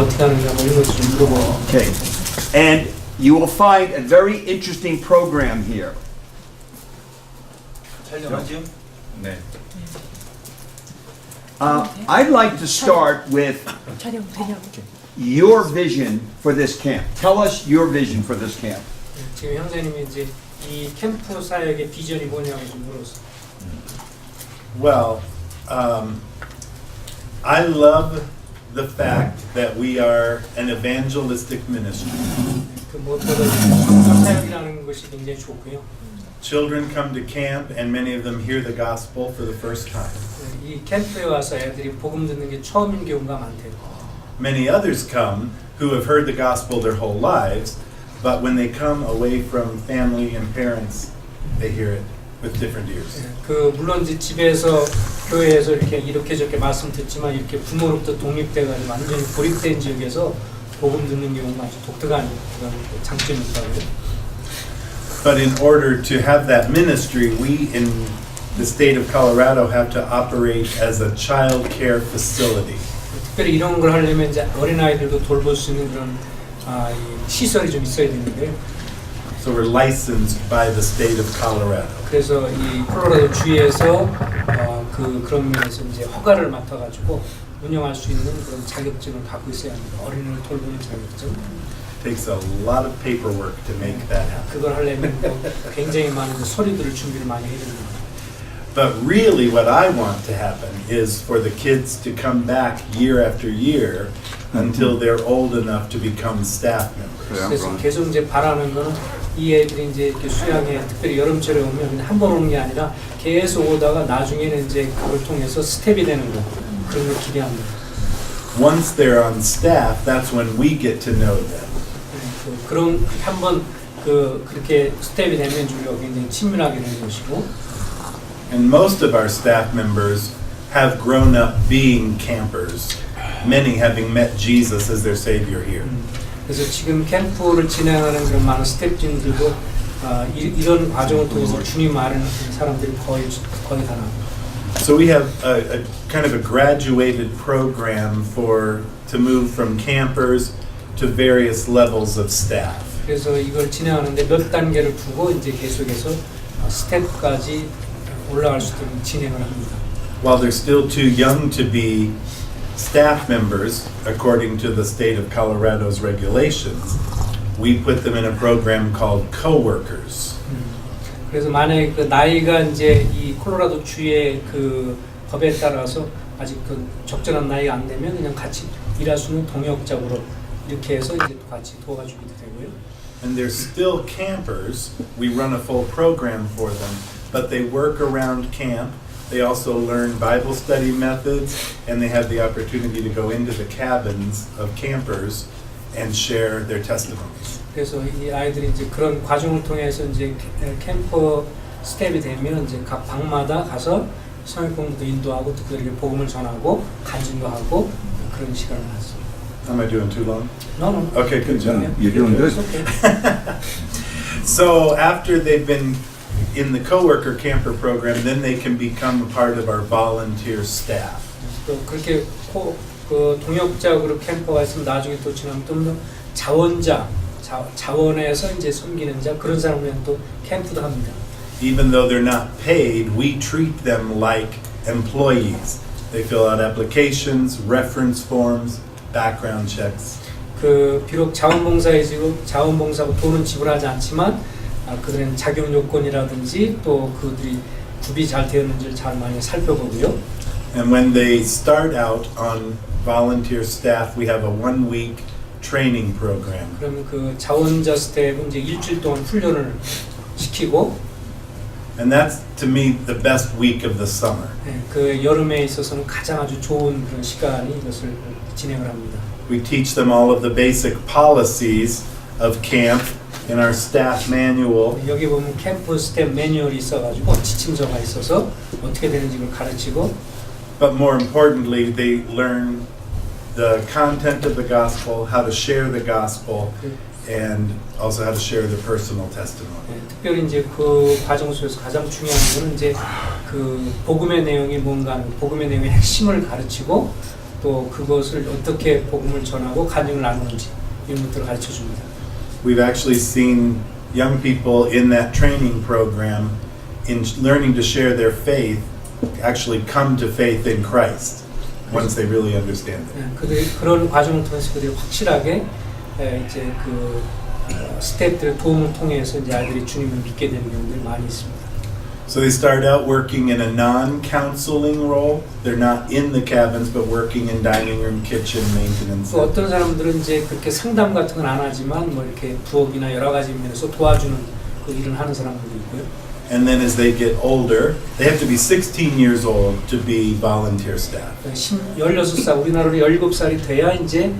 어떻게 하는가 뭐 이런 것도 좀 물어보고. Okay. And you will find a very interesting program here. 촬영하죠? 네. I'd like to start with your vision for this camp. Tell us your vision for this camp. 지금 형제님이 이제 이 캠프 사역의 비전이 뭐냐고 좀 물었어요. Well, I love the fact that we are an evangelistic ministry. 그 무엇보다 캠프 사역이라는 것이 굉장히 좋고요. Children come to camp and many of them hear the gospel for the first time. 이 캠프에 와서 애들이 복음 듣는 게 처음인 경우가 많대요. Many others come who have heard the gospel their whole lives, but when they come away from family and parents, they hear it with different ears. 그 물론 이제 집에서 교회에서 이렇게 저렇게 말씀 듣지만 이렇게 부모로부터 독립돼가지고 완전히 고립된 지역에서 복음 듣는 경우가 아주 독특한 그런 장점이 있다고요. But in order to have that ministry, we in the state of Colorado have to operate as a child care facility. 특별히 이런 걸 하려면 이제 어린 아이들도 돌볼 수 있는 그런 이 시설이 좀 있어야 되는데요. So we're licensed by the state of Colorado. 그래서 이 콜로라도 주에서 그런 면에서 이제 허가를 맡아가지고 운영할 수 있는 그런 자격증을 갖고 있어야 합니다. 어린이를 돌보는 자격증. Takes a lot of paperwork to make that happen. 그걸 하려면 굉장히 많은 서류들을 준비를 많이 해야 됩니다. But really what I want to happen is for the kids to come back year after year until they're old enough to become staff members. 그래서 계속 이제 바라는 거는 이 애들이 이제 이렇게 수양에 특별히 여름철에 오면 한 번 오는 게 아니라 계속 오다가 나중에는 이제 그걸 통해서 스텝이 되는 거 그런 걸 기대합니다. Once they're on staff, that's when we get to know them. 그런 한번 그렇게 스텝이 되면 우리가 굉장히 친밀하게 되는 것이고. And most of our staff members have grown up being campers, many having met Jesus as their Savior here. 그래서 지금 캠프를 진행하는 그런 많은 스태프진들도 이런 과정을 통해서 주님 아는 사람들이 거의 다 나옵니다. So we have a kind of a graduated program to move from campers to various levels of staff. 그래서 이걸 진행하는데 몇 단계를 두고 이제 계속해서 스텝까지 올라갈 수 있도록 진행을 합니다. While they're still too young to be staff members, according to the state of Colorado's regulations, we put them in a program called co-workers. 그래서 만약에 그 나이가 이제 이 콜로라도 주의 그 법에 따라서 아직 그 적절한 나이가 안 되면 그냥 같이 일할 수 있는 동역자로 이렇게 해서 이제 또 같이 도와주기도 되고요. And they're still campers. We run a full program for them, but they work around camp. They also learn Bible study methods, and they have the opportunity to go into the cabins of campers and share their testimonies. 그래서 이 아이들이 이제 그런 과정을 통해서 이제 캠퍼 스텝이 되면 이제 각 방마다 가서 성역 공부도 인도하고 그들에게 복음을 전하고 간증도 하고 그런 시간을 갖습니다. Am I doing too long? No. Okay, good job. You're doing good. Okay. So after they've been in the co-worker camper program, then they can become a part of our volunteer staff. 또 그렇게 그 동역자그룹 캠퍼가 있으면 나중에 또 지나면 좀 더 자원에서 이제 섬기는 자 그런 사람들은 또 캠프도 합니다. Even though they're not paid, we treat them like employees. They fill out applications, reference forms, background checks. 그 비록 자원봉사고 돈은 지불하지 않지만 그들은 자격 요건이라든지 또 그들이 구비 잘 되었는지를 잘 많이 살펴보고요. And when they start out on volunteer staff, we have a 1-week training program. 그러면 그 자원자 스텝은 이제 일주일 동안 훈련을 시키고. And that's to me the best week of the summer. 네, 그 여름에 있어서는 가장 아주 좋은 그런 시간이 이것을 진행을 합니다. We teach them all of the basic policies of camp in our staff manual. 여기 보면 캠프 스텝 매뉴얼이 있어가지고 지침서가 있어서 어떻게 되는지 그걸 가르치고. But more importantly, they learn the content of the gospel, how to share the gospel, and also how to share their personal testimony. 네, 특별히 이제 그 과정 속에서 가장 중요한 거는 이제 그 복음의 내용이 뭔가 복음의 내용의 핵심을 가르치고 또 그것을 어떻게 복음을 전하고 간증을 나누는지 이런 것들을 가르쳐 줍니다. We've actually seen young people in that training program in learning to share their faith actually come to faith in Christ once they really understand it. 그런 과정을 통해서 그들이 확실하게 이제 그 스태프들의 도움을 통해서 이제 아이들이 주님을 믿게 되는 경우들이 많이 있습니다. So they start out working in a non-counseling role. They're not in the cabins, but working in dining room, kitchen, maintenance. 또 어떤 사람들은 이제 그렇게 상담 같은 건 안 하지만 뭐 이렇게 부엌이나 여러 가지 면에서 도와주는 그 일을 하는 사람들도 있고요. And then as they get older, they have to be 16 years old to be volunteer staff. 16살, 우리나라로 17살이 돼야 이제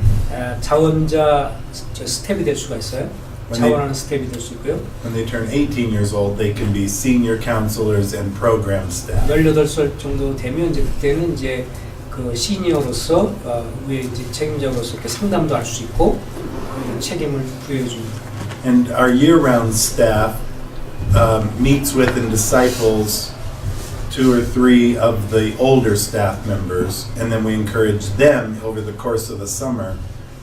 자원자 스텝이 될 수가 있어요. 자원하는 스텝이 될 수 있고요. When they turn 18 years old, they can be senior counselors and program staff. 18살 정도 되면 이제 그때는 이제 그 시니어로서 위에 이제 책임자로서 이렇게 상담도 할 수 있고 책임을 부여해 줍니다. And our year-round staff meets with and disciples 2 or 3 of the older staff members, and then we encourage them over the course of the summer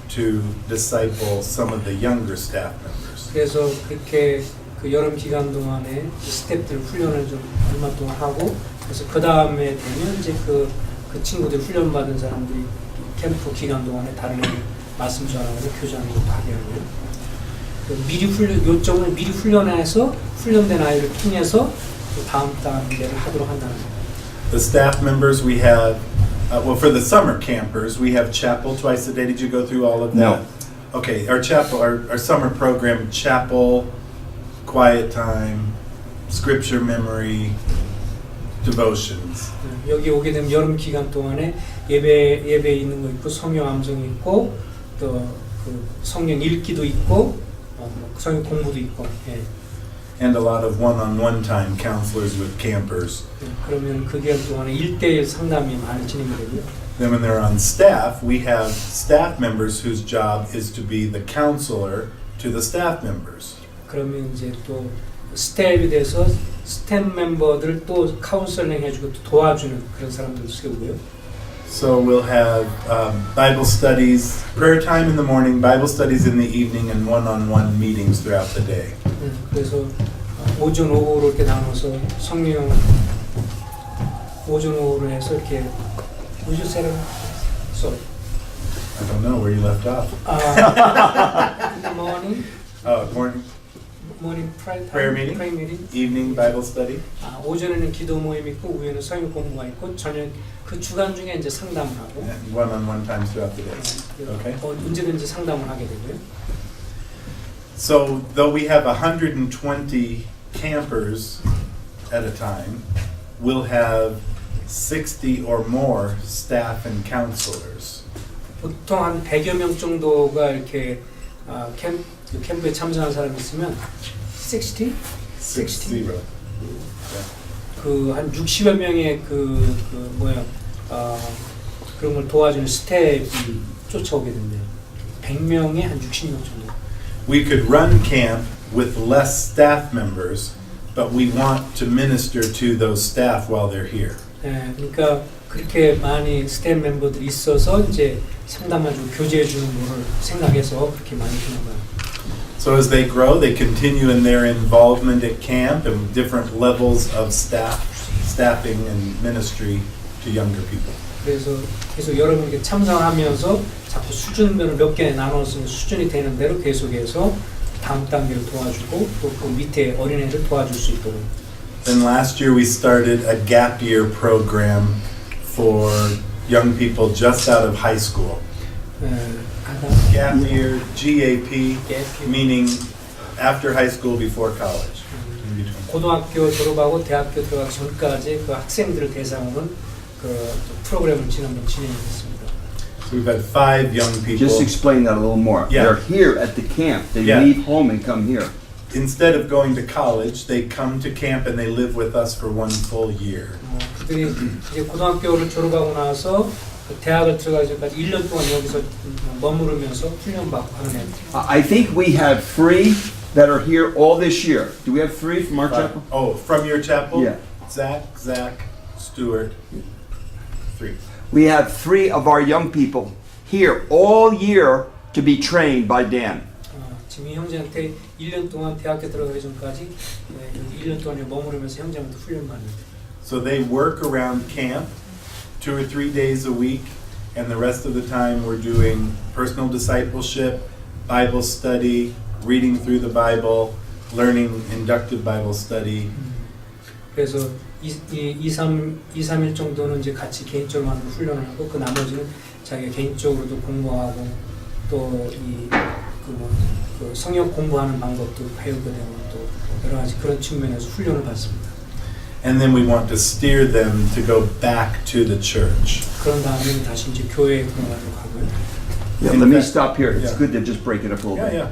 to disciple some of the younger staff members. 그래서 그렇게 그 여름 기간 동안에 스태프들 훈련을 좀 얼마 동안 하고 그래서 그 다음에 되면 이제 그 친구들 훈련 받은 사람들이 캠프 기간 동안에 다른 애들 말씀 전하고 교장도 하게 하고요. 미리 요점을 미리 훈련해서 훈련된 아이를 통해서 또 다음 단계를 하도록 한다는 거예요. The staff members we have, well, for the summer campers, we have chapel twice a day. Did you go through all of that? No. Okay, our chapel, our summer program, chapel, quiet time, scripture memory, devotions. 여기 오게 되면 여름 기간 동안에 예배 있는 거 있고 성경 암송이 있고 또 그 성경 읽기도 있고 성경 공부도 있고. 예. And a lot of one-on-one time counselors with campers. 그러면 그 기간 동안에 1대1 상담이 많이 진행이 되고요. Then when they're on staff, we have staff members whose job is to be the counselor to the staff members. 그러면 이제 또 스텝이 돼서 스텝 멤버들을 또 카운셀링 해주고 또 도와주는 그런 사람들도 세우고요. So we'll have Bible studies, prayer time in the morning, Bible studies in the evening, and one-on-one meetings throughout the day. 그래서 오전 오후로 이렇게 나눠서 성령 오전 오후로 해서 이렇게 Would you say that? Sorry. I don't know where you left off. In the morning. Morning prayer prayer meeting, evening Bible study. 오전에는 기도 모임 있고 오후에는 성경 공부가 있고 저녁 그 주간 중에 이제 상담을 하고. And one-on-one times throughout the day. Okay. 언제든지 상담을 하게 되고요. So though we have 120 campers at a time, we'll have 60 or more staff and counselors. 보통 한 100여 명 정도가 이렇게 캠프에 참석한 사람이 있으면 60? 60. 그 한 60여 명의 그런 걸 도와주는 스텝이 쫓아오게 된대요. 100명에 한 60명 정도. We could run camp with less staff members, but we want to minister to those staff while they're here. 네, 그러니까 그렇게 많이 스텝 멤버들이 있어서 이제 상담해주고 교제해주는 거를 생각해서 그렇게 많이 주는 거예요. So as they grow, they continue in their involvement at camp and different levels of staffing and ministry to younger people. 그래서 계속 여러 명 참석하면서 자꾸 수준별로 몇 개 나눠서 수준이 되는 대로 계속해서 다음 단계를 도와주고 또 그 밑에 어린애들 도와줄 수 있도록. Then last year we started a gap year program for young people just out of high school. Gap year, GAP, meaning after high school, before college. 고등학교 졸업하고 대학교 들어가기 전까지 그 학생들을 대상으로 그 프로그램을 진행했습니다. So we've had 5 young people. Just explain that a little more. Yeah. They're here at the camp. They Yeah. leave home and come here. Instead of going to college, they come to camp and they live with us for 1 full year. 그들이 이제 고등학교를 졸업하고 나서 대학을 들어가기 전까지 1년 동안 여기서 머무르면서 훈련받고 하는 애들. I think we have 3 that are here all this year. Do we have 3 from our chapel? Oh, from your chapel? Yeah. Zach, Stuart, 3. we have 3 of our young people here all year to be trained by Dan. 지금 이 형제한테 1년 동안 대학교 들어가기 전까지 여기 1년 동안 머무르면서 형제한테 훈련받는데. So they work around camp 2 or 3 days a week, and the rest of the time we're doing personal discipleship, Bible study, reading through the Bible, learning inductive Bible study. 그래서 2-3일 정도는 이제 같이 개인적으로 훈련을 하고 그 나머지는 자기가 개인적으로도 공부하고 또 그 성역 공부하는 방법도 배우게 되고 또 여러 가지 그런 측면에서 훈련을 받습니다. And then we want to steer them to go back to the church. 그런 다음에 다시 이제 교회에 들어가도록 하고요. Yeah, let me stop here. It's good to just break it up a little bit.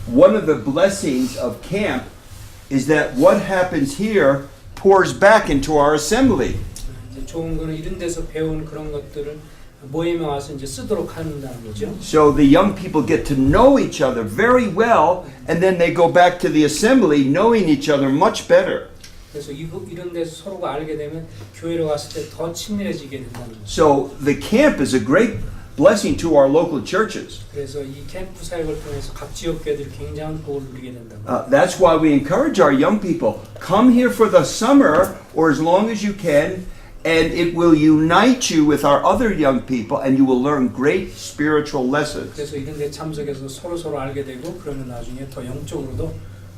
One of the blessings of camp is that what happens here pours back into our assembly. 이제 좋은 거는 이런 데서 배운 그런 것들을 모임에 와서 이제 쓰도록 한다는 거죠. So the young people get to know each other very well, and then they go back to the assembly knowing each other much better. 그래서 이런 데서 서로가 알게 되면 교회로 갔을 때 더 친밀해지게 된다는 거죠. So the camp is a great blessing to our local churches. 그래서 이 캠프 사역을 통해서 각 지역 교회들이 굉장한 복을 누리게 된다고. That's why we encourage our young people, come here for the summer or as long as you can, and it will unite you with our other young people, and you will learn great spiritual lessons. 그래서 이런 데 참석해서 서로 알게 되고 그러면 나중에 더 영적으로도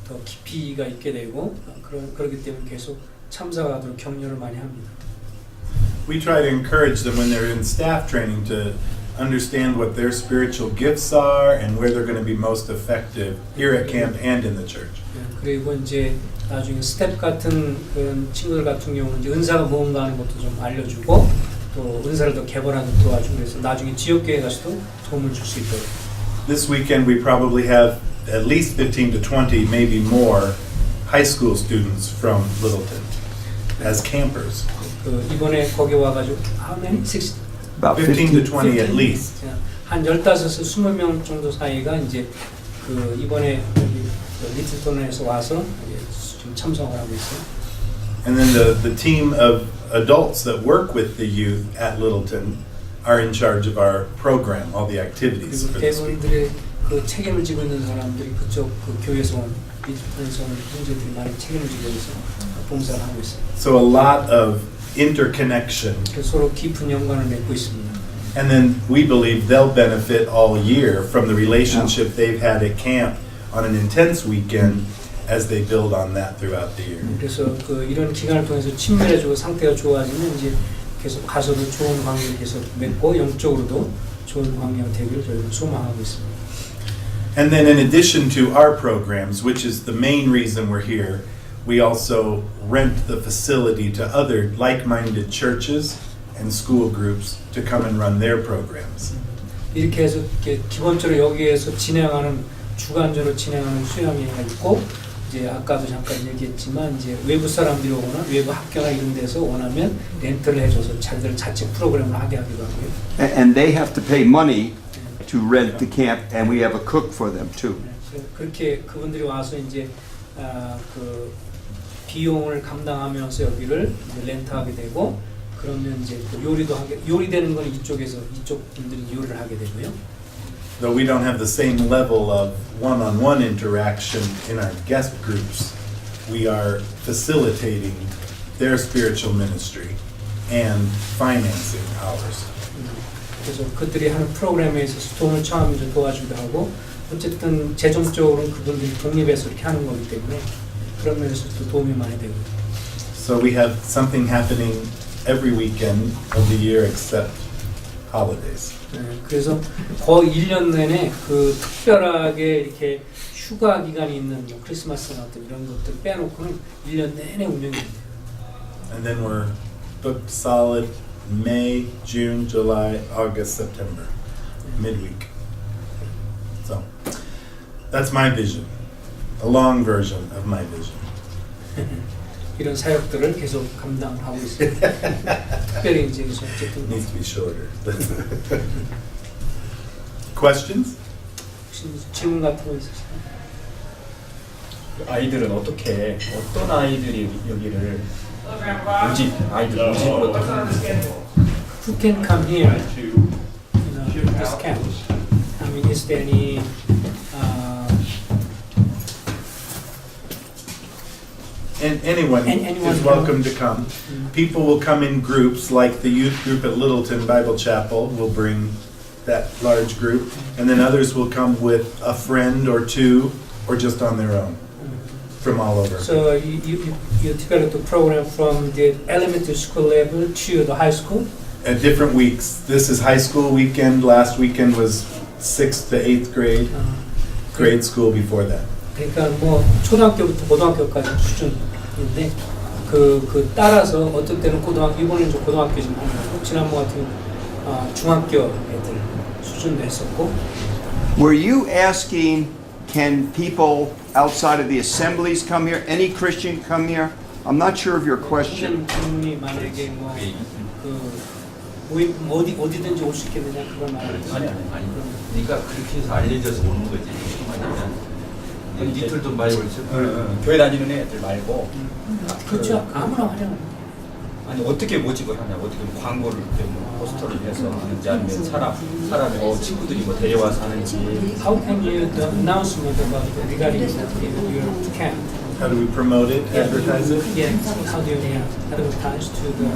더 깊이가 있게 되고 그렇기 때문에 계속 참석하도록 격려를 많이 합니다. We try to encourage them when they're in staff training to understand what their spiritual gifts are and where they're going to be most effective here at camp and in the church. 그리고 이제 나중에 스텝 같은 그런 친구들 같은 경우는 이제 은사가 뭔가 하는 것도 좀 알려주고 또 은사를 더 개발하는 도와주고 그래서 나중에 지역교회 가서도 도움을 줄 수 있도록. This weekend we probably have at least 15 to 20, maybe more, high school students from Littleton as campers. 그 이번에 거기 와가지고 how many? 60? About 15 to 20 at least. 한 15에서 20명 정도 사이가 이제 그 이번에 여기 리틀턴에서 와서 좀 참석을 하고 있어요. And then the team of adults that work with the youth at Littleton are in charge of our program, all the activities 그리고 for this week. 대부분들의 그 책임을 지고 있는 사람들이 그쪽 그 교회에서 온 리틀턴에서 온 형제들이 많이 책임을 지고 있어서 봉사를 하고 있어요. So a lot of interconnection. 서로 깊은 연관을 맺고 있습니다. And then we believe they'll benefit all year from the relationship they've had at camp on an intense weekend as they build on that throughout the year. 그래서 그 이런 기간을 통해서 친밀해지고 상태가 좋아지면 이제 계속 가서도 좋은 관계를 계속 맺고 영적으로도 좋은 관계가 되기를 저희는 소망하고 있습니다. And then in addition to our programs, which is the main reason we're here, we also rent the facility to other like-minded churches and school groups to come and run their programs. 이렇게 해서 이렇게 기본적으로 여기에서 진행하는 주간적으로 진행하는 수양회가 있고 이제 아까도 잠깐 얘기했지만 이제 외부 사람들이 오거나 외부 학교나 이런 데서 원하면 렌트를 해줘서 자기들 자체 프로그램을 하게 하기도 하고요. And they have to pay money to rent the camp, and we have a cook for them too. 그렇게 그분들이 와서 이제 그 비용을 감당하면서 여기를 이제 렌트하게 되고 그러면 이제 또 요리도 하게 요리되는 건 이쪽 분들이 요리를 하게 되고요. Though we don't have the same level of one-on-one interaction in our guest groups, we are facilitating their spiritual ministry and financing ours. 그래서 그들이 하는 프로그램에 있어서 돈을 처음에 도와주기도 하고 어쨌든 재정적으로는 그분들이 독립해서 이렇게 하는 거기 때문에 그런 면에서도 도움이 많이 되고. So we have something happening every weekend of the year except holidays. 그래서 거의 1년 내내 그 특별하게 이렇게 휴가 기간이 있는 뭐 크리스마스나 어떤 이런 것들 빼놓고는 1년 내내 운영이 됩니다. And then we're booked solid May, June, July, August, September, midweek. So that's my vision, a long version of my vision. 이런 사역들을 계속 감당하고 있습니다. 특별히 이제 어쨌든 Needs to be shorter. Questions? 혹시 질문 같은 거 있으실까요? 아이들은 어떤 아이들이 여기를 아이들 모집을 어떻게 하는지 who can come here, this camp? I mean, is there any And anyone anyone is can- welcome to come. People will come in groups, like the youth group at Littleton Bible Chapel will bring that large group, and then others will come with a friend or two, or just on their own, from all over. So you developed a program from the elementary school level to the high school? At different weeks. This is high school weekend. Last weekend was 6th to 8th grade. Grade school before that. 그러니까 뭐 초등학교부터 고등학교까지 수준인데 그 따라서 어떤 때는 고등학교 이번에는 좀 고등학교지만 지난번 같은 중학교 애들 수준도 했었고. Were you asking, can people outside of the assemblies come here? Any Christian come here? I'm not sure of your question. 질문이 만약에 뭐그 모임 어디든지 올 수 있겠느냐 그걸 말하는 거죠. 아니. 그러니까 그렇게 해서 알려져서 오는 거지. 아니면 니들도 바이블 교회 다니는 애들 말고 그렇죠. 아무나 활용하는 아니 어떻게 모집을 하냐 어떻게 광고를 뭐 포스터를 해서 하는지 아니면 사람의 친구들이 뭐 데려와서 하는지 How can you the announcement about regarding your camp? How do we promote it, advertise it? Yeah, how do you advertise to the?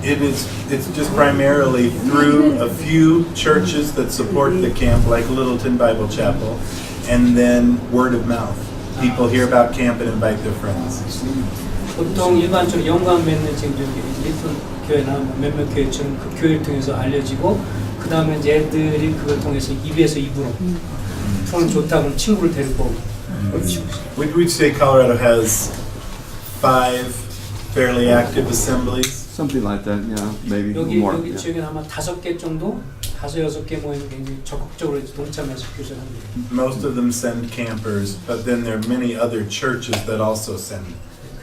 It's just primarily through a few churches that support the camp, like Littleton Bible Chapel, and then word of mouth. People hear about camp and invite their friends. 보통 일반적으로 영광 맺는 지금 리틀 교회나 몇몇 교회처럼 그 교회를 통해서 알려지고 그 다음에 이제 애들이 그걸 통해서 입에서 입으로 톤 좋다 그럼 친구를 데리고 We'd say Colorado has 5 fairly active assemblies. Something like that, yeah, maybe more. 여기 Yeah. 지역에 아마 5개 정도, 5-6개 모임이 굉장히 적극적으로 동참해서 교제를 합니다. Most of them send campers, but then there are many other churches that also send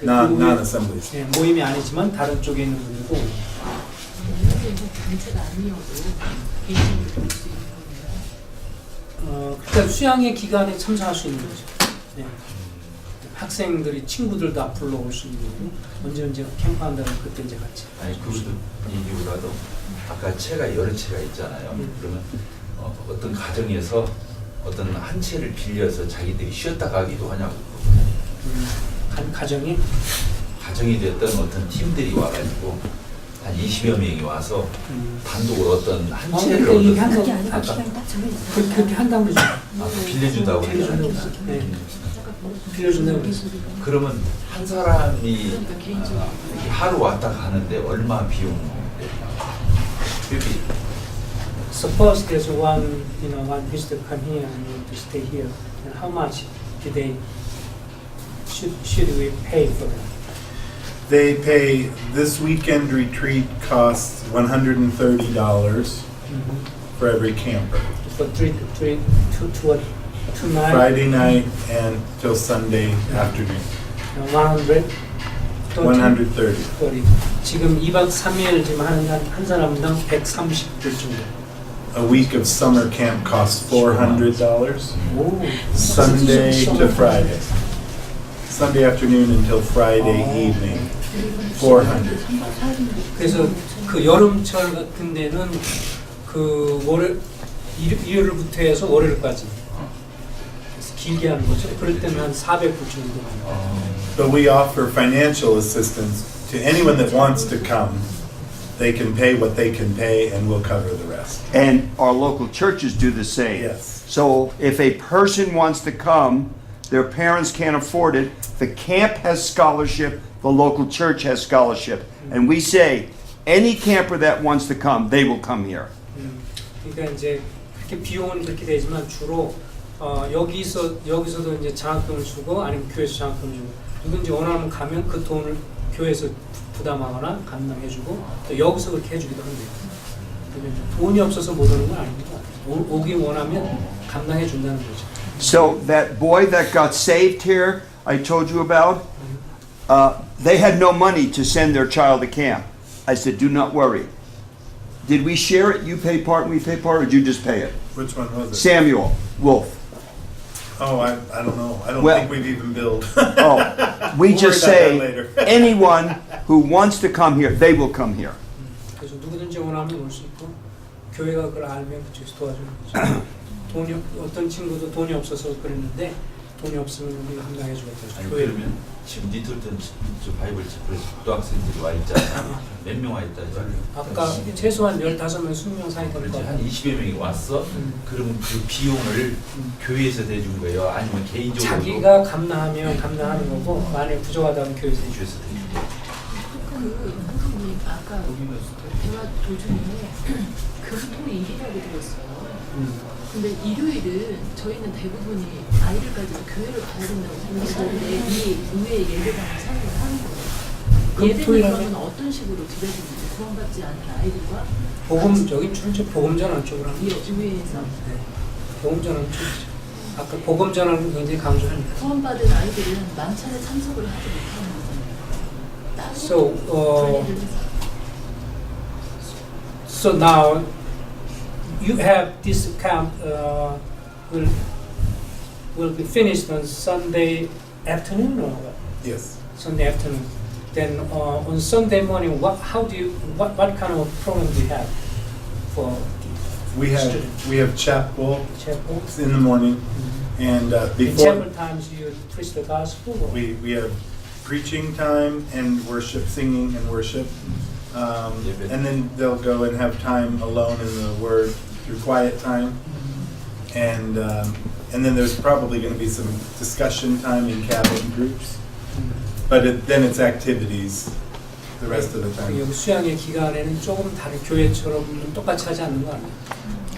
non-assemblies. 예, 모임이 아니지만 다른 쪽에 있는 분들도 그러니까 수양의 기간에 참석할 수 있는 거죠. 네. 학생들이 친구들 다 불러올 수 있는 거고 언제 캠프한다면 그때 이제 같이. 아니 그것도 이유라도 아까 채가 여러 채가 있잖아요. 그러면 어떤 가정에서 어떤 한 채를 빌려서 자기들이 쉬었다 가기도 하냐고. 가정이 됐던 어떤 팀들이 와가지고 한 20여 명이 와서 단독으로 어떤 한 채를 그렇게 한다고 그러죠. 빌려준다고 빌려준다고 그러잖아요. 네. 빌려준다고 그랬어요. 그러면 한 사람이 이렇게 하루 왔다 가는데 얼마 비용? Suppose there's one visitor come here and want to stay here, and how much do they should we pay for that? They pay, this weekend retreat costs $130 for every camper. For two nights. Friday night and till Sunday afternoon. 100. 130. 지금 2박 3일 지금 한 사람당 130불 정도. A week of summer camp costs $400. 오. Sunday to Friday. Sunday afternoon until Friday evening. 400. 그래서 그 여름철 같은 데는 그 일요일부터 해서 월요일까지 길게 하는 거죠. 그럴 때는 한 400불 정도. But we offer financial assistance to anyone that wants to come. They can pay what they can pay and we'll cover the rest. And our local churches do the same. Yes. So if a person wants to come, their parents can't afford it, the camp has scholarship, the local church has scholarship. And we say, any camper that wants to come, they will come here. 그러니까 이제 그렇게 비용은 그렇게 되지만 주로 여기서도 이제 장학금을 주고 아니면 교회에서 장학금을 주고 누군지 원하면 가면 그 돈을 교회에서 부담하거나 감당해주고 또 여기서 그렇게 해주기도 한대요. 돈이 없어서 못 오는 건 아닙니다. 오기 원하면 감당해준다는 거죠. So that boy that got saved here, I told you about, they had no money to send their child to camp. I said, do not worry. Did we share it? You pay part and we pay part, or did you just pay it? Which one was it? Samuel Wolf. Oh, I don't know. I don't Well- think we've even billed. Oh, we We'll just worry about say that later. anyone who wants to come here, they will come here. 그래서 누구든지 원하면 올 수 있고 교회가 그걸 알면 그쪽에서 도와주는 거죠. 어떤 친구도 돈이 없어서 그랬는데 돈이 없으면 우리가 한강해 주겠다. 아니 그러면 지금 니틀턴 저 바이블 집회에 고등학생들이 와 있잖아. 몇 명 와 있다죠? 아까 최소한 15명, 20명 사이 될 그렇지 거야. 한 20여 명이 왔어. 그러면 그 비용을 교회에서 내준 거예요? 아니면 개인적으로? 자기가 감당하면 감당하는 거고 만약에 부족하다면 교회에서 해줘. 교회에서 내준 거예요. 선생님 아까 대화 도중에 금토일이라고 들었어요. 근데 일요일은 저희는 대부분이 아이를 가지고 교회를 가야 된다고 생각하는데 이 의회 예배당을 사용을 하는 거예요. 예배는 그러면 어떤 식으로 드려지는지 구원받지 않은 아이들과 복음 저기 출처 복음 전환 쪽으로 하는 거죠. 의회에서 네. 복음 전환 쪽이죠. 아까 복음 전환을 굉장히 강조하니까. 구원받은 아이들은 만찬에 참석을 하지 못하는 거잖아요. 따로 So, 관리를 해서. So now you have this camp will be finished on Sunday afternoon or what? Yes. Sunday afternoon. Then on Sunday morning, what kind of program do you have for We students? have chapel Chapel? in the morning, and In before chapel times you preach the gospel. Or? we have preaching time and worship, singing and worship, and then they'll go and have time alone in the Word through quiet time, and then there's probably going to be some discussion time in cabin groups, but then it's activities the rest of the time. 여기 수양의 기간에는 조금 다른 교회처럼 똑같이 하지 않는 거 아니에요.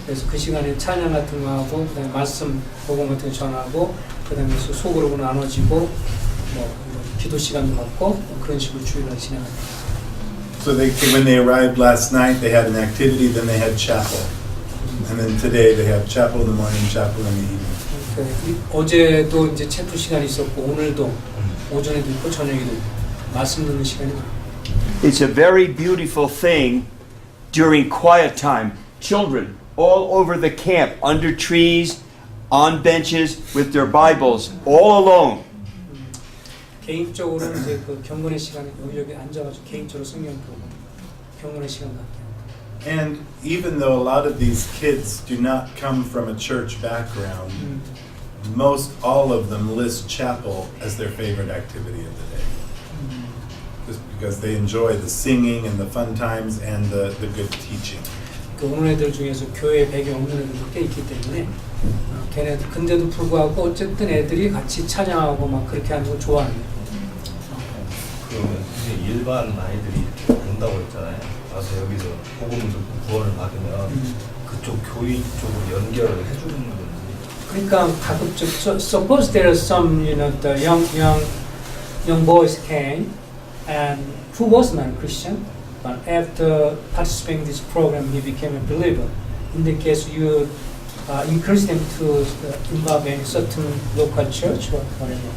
그래서 그 시간에 찬양 같은 거 하고, 그다음에 말씀 복음 같은 거 전하고, 그다음에 소그룹으로 나눠지고, 뭐 기도 시간도 갖고 그런 식으로 주일날 진행합니다. So when they arrived last night, they had an activity, then they had chapel, and then today they have chapel in the morning, chapel in the evening. 어제도 이제 체프 시간이 있었고 오늘도 오전에도 있고 저녁에도 있고 말씀 듣는 시간이 많아요. It's a very beautiful thing during quiet time. Children all over the camp, under trees, on benches, with their Bibles, all alone. 개인적으로 이제 그 경건의 시간에 여기 앉아가지고 개인적으로 성경 보고 경건의 시간 갖게. And even though a lot of these kids do not come from a church background, most all of them list chapel as their favorite activity of the day. Just because they enjoy the singing and the fun times and the good teaching. 그 오는 애들 중에서 교회 배경 없는 애들도 꽤 있기 때문에 걔네들 근데도 불구하고 어쨌든 애들이 같이 찬양하고 막 그렇게 하는 걸 좋아합니다. 그러면 이제 일반 아이들이 온다고 했잖아요. 와서 여기서 복음을 듣고 구원을 받으면 그쪽 교인 쪽으로 연결을 해주는 건지. 그러니까 가급적 suppose there are some the young boys came and who was not a Christian, but after participating in this program he became a believer. In the case you encourage them to involve in certain local church or whatever.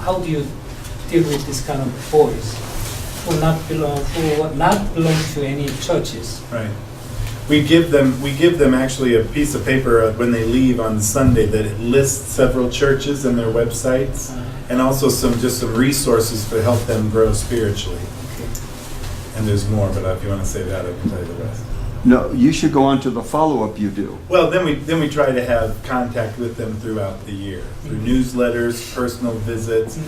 How do you deal with this kind of boys who not belong to any churches? Right. We give them actually a piece of paper when they leave on Sunday that lists several churches and their websites, and also some resources to help them grow spiritually. Okay. And there's more, but if you want to say that, I can tell you the rest. No, you should go on to the follow-up you do. Well, then we try to have contact with them throughout the year through newsletters, personal visits.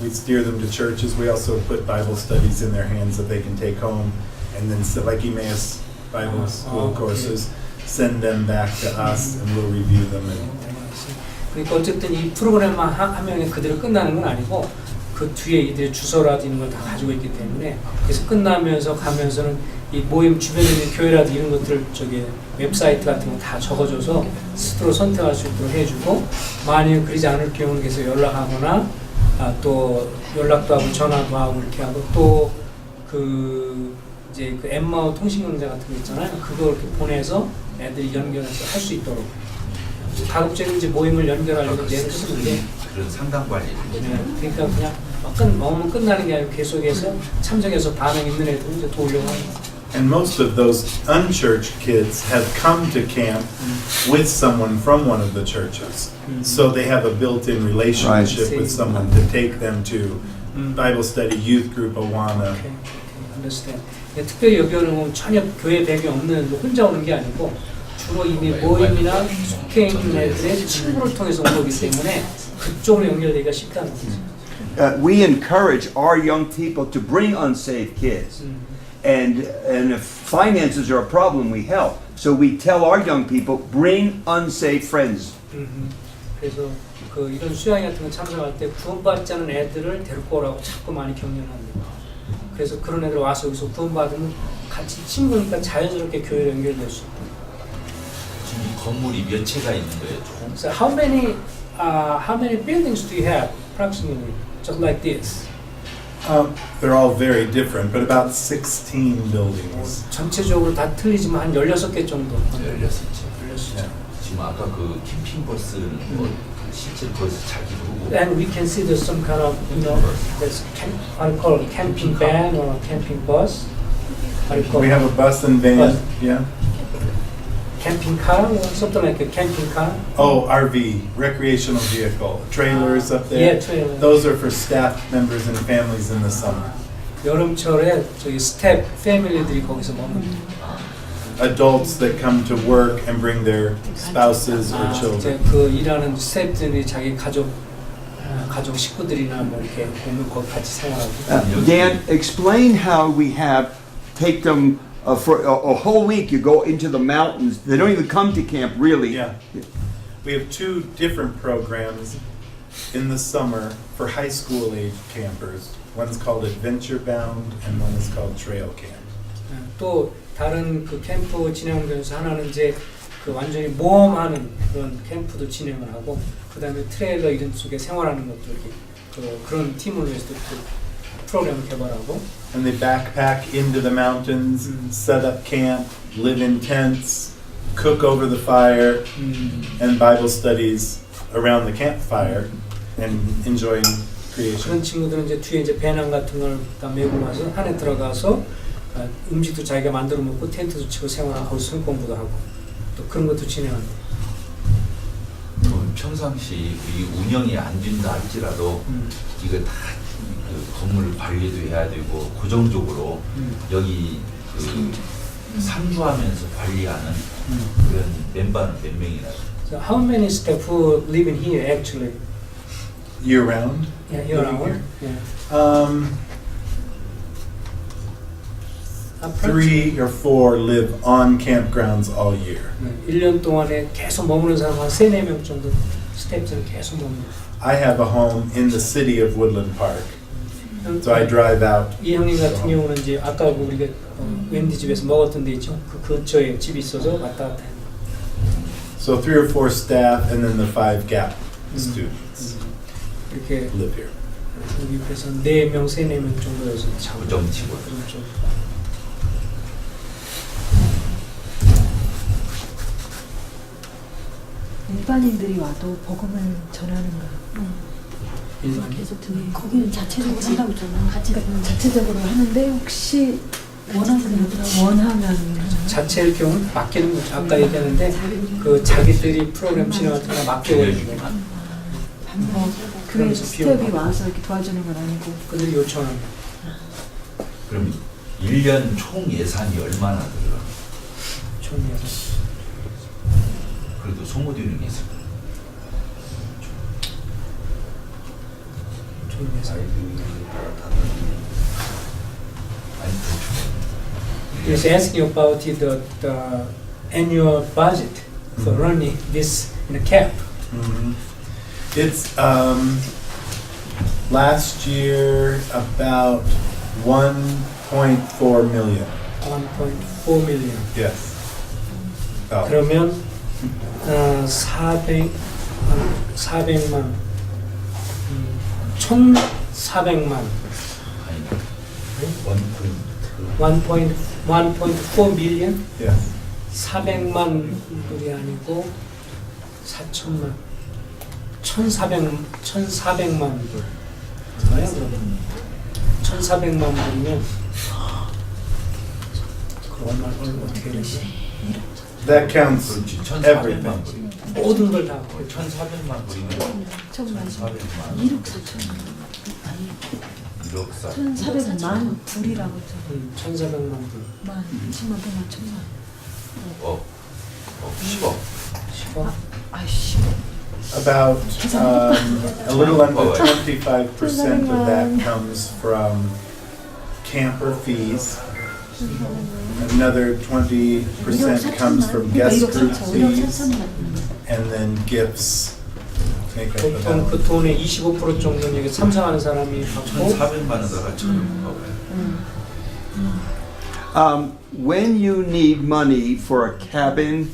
We steer them to churches. We also put Bible studies in their hands that they can take home, and then like Emmaus Bible School courses, send them back to us, and we'll review them. 그러니까 어쨌든 이 프로그램만 하면 그대로 끝나는 건 아니고 그 뒤에 이들의 주소라든지 이런 걸 다 가지고 있기 때문에 그래서 끝나면서 가면서는 이 모임 주변에 있는 교회라든지 이런 것들 저기 웹사이트 같은 거 다 적어줘서 스스로 선택할 수 있도록 해주고 만약 그러지 않을 경우는 계속 연락하거나 또 연락도 하고 전화도 하고 이렇게 하고 또 그 이제 그 엠마오 통신경제 같은 거 있잖아요. 그거 이렇게 보내서 애들이 연결해서 할 수 있도록 가급적인 이제 모임을 연결하려고 내를 쓰는데 그런 상담 관리. 그러니까 그냥 먹으면 끝나는 게 아니고 계속해서 참석해서 반응 있는 애들은 이제 도우려고 합니다. And most of those unchurched kids have come to camp with someone from one of the churches. So they have a built-in relationship with someone to take them to Bible study, youth group, Awana. Okay. understand. 특별히 여기 오는 건 전혀 교회 배경 없는 혼자 오는 게 아니고 주로 이미 모임이나 속해 있는 애들의 친구를 통해서 온 거기 때문에 그쪽으로 연결되기가 쉽다는 거죠. We encourage our young people to bring unsaved kids. And if finances are a problem, we help. So we tell our young people, bring unsaved friends. 그래서 그 이런 수양회 같은 거 참석할 때 구원받지 않은 애들을 데리고 오라고 자꾸 많이 격려합니다. 그래서 그런 애들 와서 여기서 구원받으면 같이 친구니까 자연스럽게 교회로 연결될 수 있다. 지금 이 건물이 몇 채가 있는 거예요, 총? So how many buildings do you have approximately, just like this? They're all very different, but about 16 buildings. 전체적으로 다 틀리지만 한 16개 정도. 16채. 16채. 지금 아까 그 캠핑 버스는 뭐 실제로 거기서 자기도 오고 And we can see there's some kind of, that's what do you call it, camping van or camping bus? What do you call We it? have a bus and van, Bus. yeah. Camping car or something like a camping car? Oh, RV, recreational vehicle, trailers up there. Yeah, trailer. Those are for staff members and families in the summer. 여름철에 저기 스텝 패밀리들이 거기서 머뭅니다. Adults that come to work and bring their spouses or 이제 children. 그 일하는 스텝들이 자기 가족 식구들이나 뭐 이렇게 오면 거기 같이 생활하고. Dan, explain how we have take them for a whole week. You go into the mountains. They don't even come to camp, really. Yeah. We have two different programs in the summer for high school age campers. One's called Adventure Bound and one is called Trail Camp. 또 다른 그 캠프 진행하는 데서 하나는 이제 그 완전히 모험하는 그런 캠프도 진행을 하고 그다음에 트레일러 이런 속에 생활하는 것도 이렇게 그런 팀을 위해서 또 프로그램을 개발하고. And they backpack into the mountains, set up camp, live in tents, cook over the fire, and Bible studies around the campfire, and enjoying creation. 그런 친구들은 이제 뒤에 이제 배낭 같은 걸 다 메고 와서 안에 들어가서 음식도 자기가 만들어 먹고 텐트도 치고 생활하고 거기서 성공부도 하고 또 그런 것도 진행합니다. 평상시 이 운영이 안 된다 할지라도 이거 다 그 건물 관리도 해야 되고 고정적으로 여기 그 상주하면서 관리하는 그런 멤버는 몇 명이나요? So how many staff who live in here actually? Year round? Yeah, year round. Living Yeah. 3 or 4 live on campgrounds all year. 1년 동안에 계속 머무는 사람 한 3-4명 정도 스태프들은 계속 머무는. I have a home in the city of Woodland Park, so I drive out. 이 형님 같은 경우는 이제 아까 우리가 웬디 집에서 먹었던 데 있죠. 그 근처에 집이 있어서 왔다 갔다 해요. So 3 or 4 staff and then the 5 GAP students 이렇게 live here. 여기 그래서 4명, 3-4명 정도여서 자고 고정치고. 그런 쪽. 일반인들이 와도 복음을 전하는가? 일반인. 계속 듣는 거기는 자체적으로 한다고 있잖아. 그러니까 자체적으로 하는데 혹시 원하면 자체일 경우는 맡기는 거죠. 아까 얘기하는데 그 자기들이 프로그램 진행할 때마다 맡겨버리는 거예요. 그 그러면서 스텝이 비용을 와서 이렇게 도와주는 건 아니고 그들이 요청합니다. 그럼 1년 총 예산이 얼마나 들어요? 총 예산. 그래도 소모되는 게 있을 거예요. 총 예산. 아니 He's asking about the annual budget for running this in a camp. It's last year about 1.4 million. 1.4 million. Yes. 그러면 400만 1,400만 아니 1.4 million? Yes. 400만 불이 아니고 4천만 1,400만 불. 얼마야 그러면? 1,400만 불이면 그 얼마를 어떻게 되지? That counts 그렇지 everything. 1,400만 불이 모든 걸 다. 1,400만 불이면 1,400만 1,400만 1억 4천 역사 1,400만 불이라고 좀. 1,400만 불. 만, 20만, 100만, 1000만. 10억. 10억? 아이씨. About a little under 25% of that comes from camper fees. Another 20% comes from guest group fees, and then gifts make up the 보통 그 balance. 돈의 25% 정도는 여기 참석하는 사람이 받고 1,400만 원 들어가 1,000억. When you need money for a cabin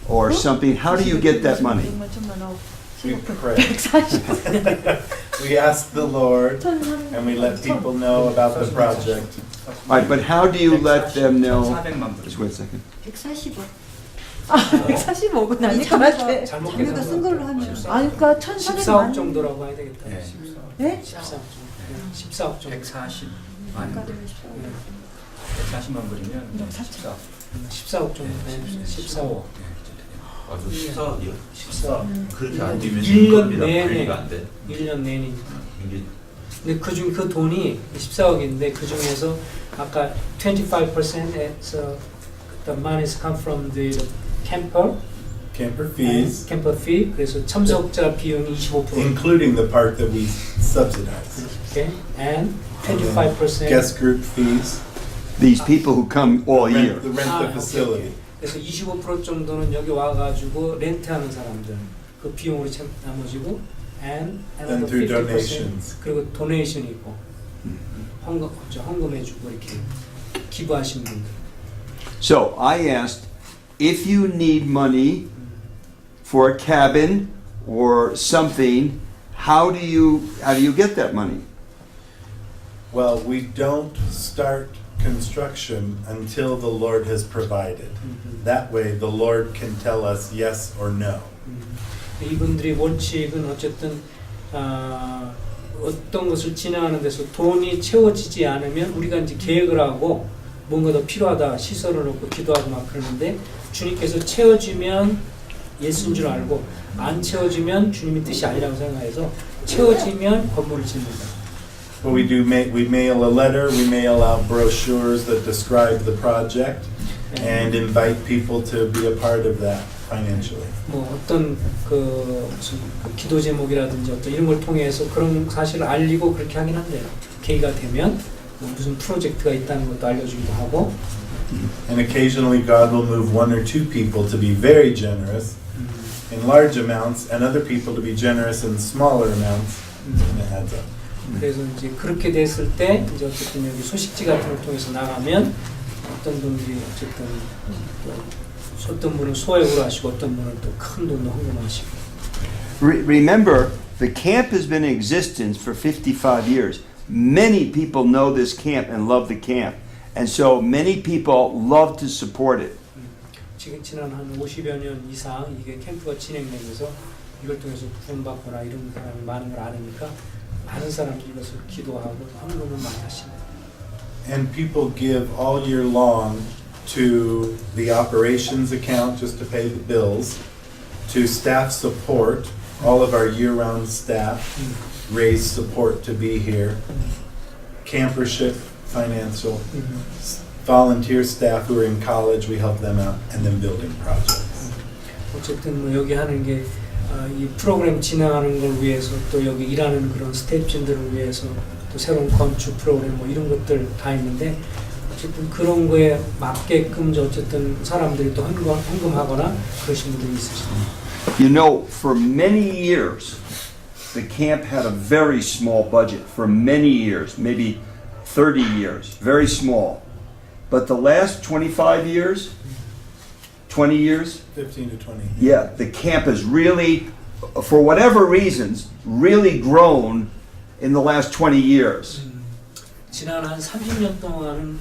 or something, how do you get that money? 100만, 1000만, We pray. 140. We ask the Lord, and we let people know about the project. All right, but how do you let them know? 400만 불. Just wait a second. 140억. 145억 아니 잘할때 잘못 자기가 쓴 걸로 하면. 계산한 아니 그러니까 14억 1,400만. 정도라고 해야 되겠다. 네. 14억. 14억 정도. 14억 정도. 140만 140만 불이면 14억. 14억 정도. 14억. 아주 14억이요? 14억. 그렇게 안 되면 1년 인건비랑 내내. 관리가 안 돼. 1년 내내. 이게 근데 그중 그 돈이 14억인데 그 중에서 아까 25%에서 the monies come from the camper Camper fees, camper fee. 그래서 참석자 비용이 25%. including the part that we subsidize. Okay, and And then 25%. guest group fees, These people who come all year. rent the 오케이, facility. 오케이. 그래서 25% 정도는 여기 와가지고 렌트하는 사람들 그 비용으로 나머지고 and And another through 50% donations. 그리고 도네이션이 있고 헌금해주고 이렇게 기부하시는 분들. So I asked, if you need money for a cabin or something, how do you get that money? Well, we don't start construction until the Lord has provided. That way, the Lord can tell us yes or no. 이분들이 원칙은 어쨌든 어떤 것을 진행하는 데서 돈이 채워지지 않으면 우리가 이제 계획을 하고 뭔가 더 필요하다 시설을 놓고 기도하고 막 그러는데 주님께서 채워지면 예수인 줄 알고 안 채워지면 주님의 뜻이 아니라고 생각해서 채워지면 건물을 짓는다. What we do, we mail a letter, we mail out brochures that describe the project, and invite people to be a part of that financially. 뭐 어떤 무슨 기도 제목이라든지 어떤 이런 걸 통해서 그런 사실을 알리고 그렇게 하긴 한데요. 계기가 되면 무슨 프로젝트가 있다는 것도 알려주기도 하고. And occasionally God will move one or two people to be very generous in large amounts, and other people to be generous in smaller amounts, and it adds up. 그래서 이제 그렇게 됐을 때 이제 어쨌든 여기 소식지 같은 걸 통해서 나가면 어떤 분들이 어쨌든 어떤 분은 소액으로 하시고 어떤 분은 또 큰 돈도 헌금하시고. Remember, the camp has been in existence for 55 years. Many people know this camp and love the camp. And so many people love to support it. 지금 지난 한 50여 년 이상 이게 캠프가 진행되면서 이걸 통해서 구원받거나 이런 사람이 많은 걸 아니까 많은 사람들이 이것을 기도하고 헌금을 많이 하십니다. And people give all year long to the operations account just to pay the bills, to staff support, all of our year-round staff raise support to be here, campership, financial, volunteer staff who are in college, we help them out, and then building projects. 어쨌든 뭐 여기 하는 게 이 프로그램 진행하는 걸 위해서 또 여기 일하는 그런 스태프진들을 위해서 또 새로운 건축 프로그램 뭐 이런 것들 다 있는데 어쨌든 그런 거에 맞게끔 이제 어쨌든 사람들이 또 헌금하거나 그러신 분들이 있으십니다. You know, for many years, the camp had a very small budget. For many years, maybe 30 years, very small. But the last 25 years, 20 years, 15 to 20. yeah, the camp has really, for whatever reasons, really grown in the last 20 years. 지난 한 30년 동안은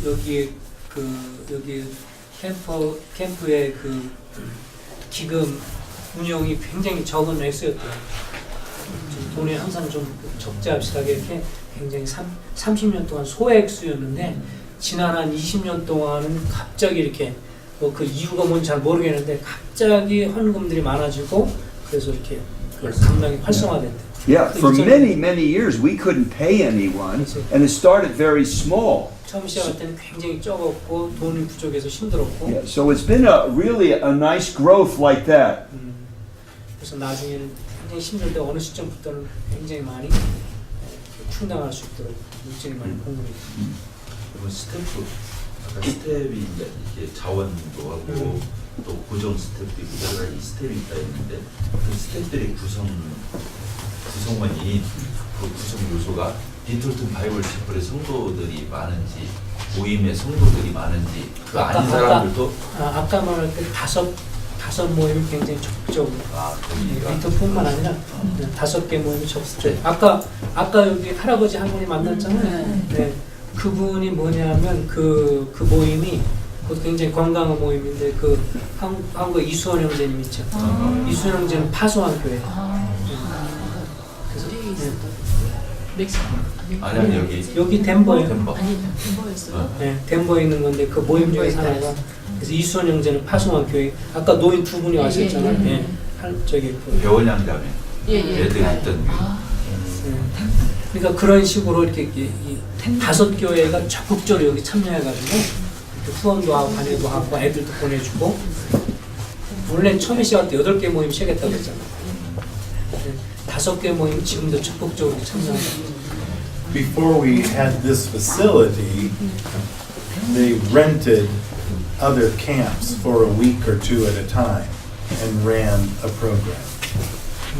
여기 캠프의 그 기금 운영이 굉장히 적은 액수였대요. 돈이 항상 좀 적자합시하게 이렇게 굉장히 30년 동안 소액수였는데 지난 한 20년 동안은 갑자기 이렇게 뭐 그 이유가 뭔지 잘 모르겠는데 갑자기 헌금들이 많아지고 그래서 이렇게 상당히 활성화됐대요. Yeah, 그 for 이전에 many years we couldn't pay anyone, and it started very small. 처음 시작할 때는 굉장히 적었고 돈이 부족해서 힘들었고 Yeah, so it's been really a nice growth like that. 그래서 나중에는 굉장히 힘들 때 어느 시점부터는 굉장히 많이 충당할 수 있도록 물질이 많이 공급이 그리고 스태프 아까 스텝이 이제 이렇게 자원도 하고 또 고정 스텝도 있고 여러 가지 스텝이 있다 했는데 그 스텝들의 구성원이 그 구성 요소가 리틀튼 바이블 채플의 성도들이 많은지 모임의 성도들이 많은지 그 아닌 사람들도 아까 말할 때 다섯 모임이 굉장히 적극적으로 거기가 리터뿐만 아니라 5개 모임이 적극적으로 아까 여기 할아버지 한 분이 만났잖아요. 네. 그분이 뭐냐면 그 모임이 그것도 굉장히 건강한 모임인데 그 한국 이수원 형제님 있죠. 이수원 형제는 파송한 교회. 그래서 어디 있었던 멕시코 아니 여기 덴버예요. 덴버. 아니 덴버였어요. 네, 덴버에 있는 건데 그 모임 중에 하나가 그래서 이수원 형제는 파송한 교회. 아까 노인 두 분이 왔었잖아요. 네. 저기 배원양자매 예. 애들 있던 그러니까 그런 식으로 이렇게 이 5교회가 적극적으로 여기 참여해가지고 이렇게 후원도 하고 관여도 하고 애들도 보내주고 원래 처음에 시작할 때 8개 모임 시작했다고 했잖아요. 5개 모임 지금도 적극적으로 참여하고 Before we had this facility, they rented other camps for a week or two at a time and ran a program.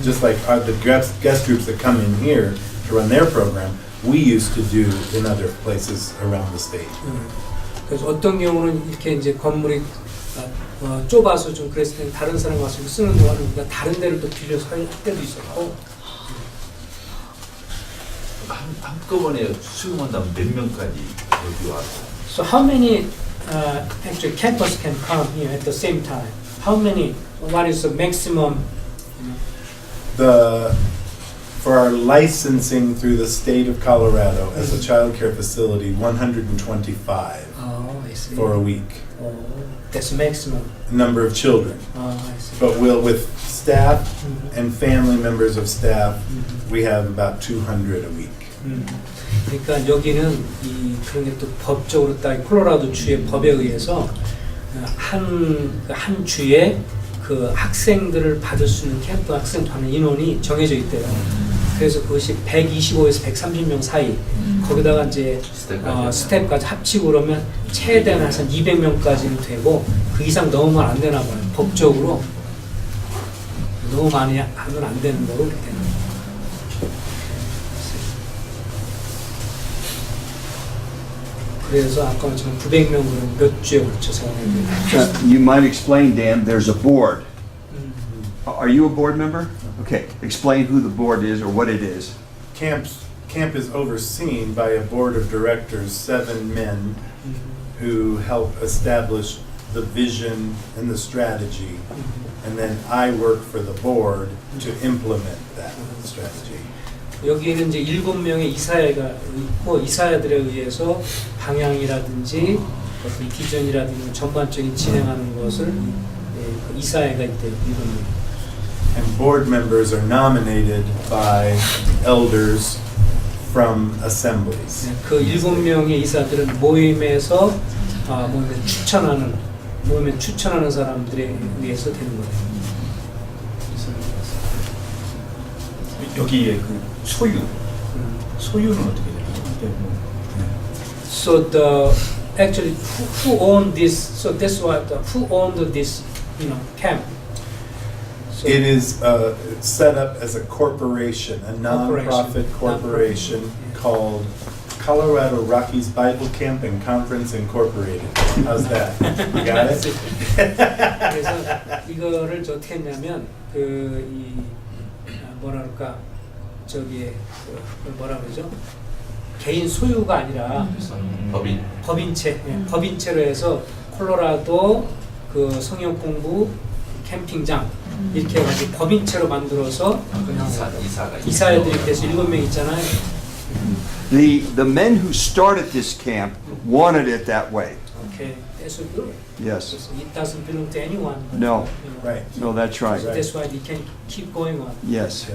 Just like the guest groups that come in here to run their program, we used to do in other places around the state. 그래서 어떤 경우는 이렇게 이제 건물이 좁아서 좀 그랬을 때는 다른 사람 와서 쓰는 동안은 우리가 다른 데를 또 빌려서 할 때도 있었고 한꺼번에 수용한다면 몇 명까지 여기 와서 So how many actually campers can come here at the same time? How many? What is the maximum? For our licensing through the state of Colorado as a child care facility, 125 Oh, I see. for a week. Oh, that's maximum. Number of children. Oh, I see. But with staff and family members of staff, we have about 200 a week. 그러니까 여기는 그런 게 또 법적으로 딱 콜로라도 주의 법에 의해서 한 주에 그 학생들을 받을 수 있는 캠프 학생 하는 인원이 정해져 있대요. 그래서 그것이 125에서 130명 사이. 거기다가 이제 스텝까지 합치고 그러면 최대한 한 200명까지는 되고 그 이상 넘으면 안 되나 봐요. 법적으로 너무 많이 하면 안 되는 거로 그렇게 되는 거예요. 그래서 아까 지금 900명으로 몇 주에 걸쳐서 You might explain, Dan, there's a board. Are you a board member? Okay, explain who the board is or what it is. Camp is overseen by a board of directors, 7 men who help establish the vision and the strategy. And then I work for the board to implement that strategy. 여기에는 이제 7명의 이사회가 있고 이사회들에 의해서 방향이라든지 어떤 비전이라든지 전반적인 진행하는 것을 그 이사회가 있대요. 7명. And board members are nominated by elders from assemblies. 그 7명의 이사들은 모임에 추천하는 사람들에 의해서 되는 거예요. 여기에 그 소유는 어떻게 되나요? So actually who owned this? So that's what who owned this, camp. So It is set up as a corporation, a non-profit corporation called Colorado Rockies Bible Camp and Conference Incorporated. How's that? You got it? 그래서 이거를 어떻게 했냐면 뭐라 그러죠? 개인 소유가 아니라 법인체로 해서 콜로라도 그 성역 공부 캠핑장 이렇게 해가지고 법인체로 만들어서 이사회들이 돼서 7명 있잖아요. The men who started this camp wanted it that way. Okay, that's good. Yes. It doesn't belong to anyone. No. Right. No, that's right. So that's why they can keep going on. Yes.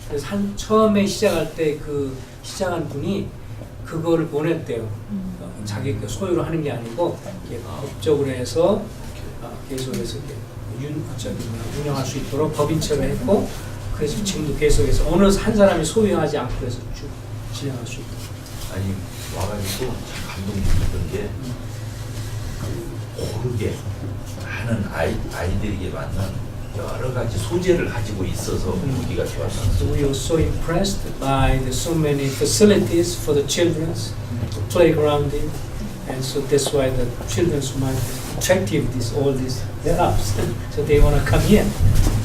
그래서 처음에 시작할 때 그 시작한 분이 그거를 원했대요. 자기 그 소유로 하는 게 아니고 법적으로 해서 계속해서 운영할 수 있도록 법인처럼 했고, 그래서 지금도 계속해서 어느 한 사람이 소유하지 않고 해서 쭉 진행할 수 있도록. 아니 와가지고 참 감동적이었던 게 고르게 많은 아이들에게 맞는 여러 가지 소재를 가지고 있어서 우리가 좋았어요. So we were so impressed by the so many facilities for the children's playgrounding, and so that's why the children's might be attractive all these clubs. So they want to come here.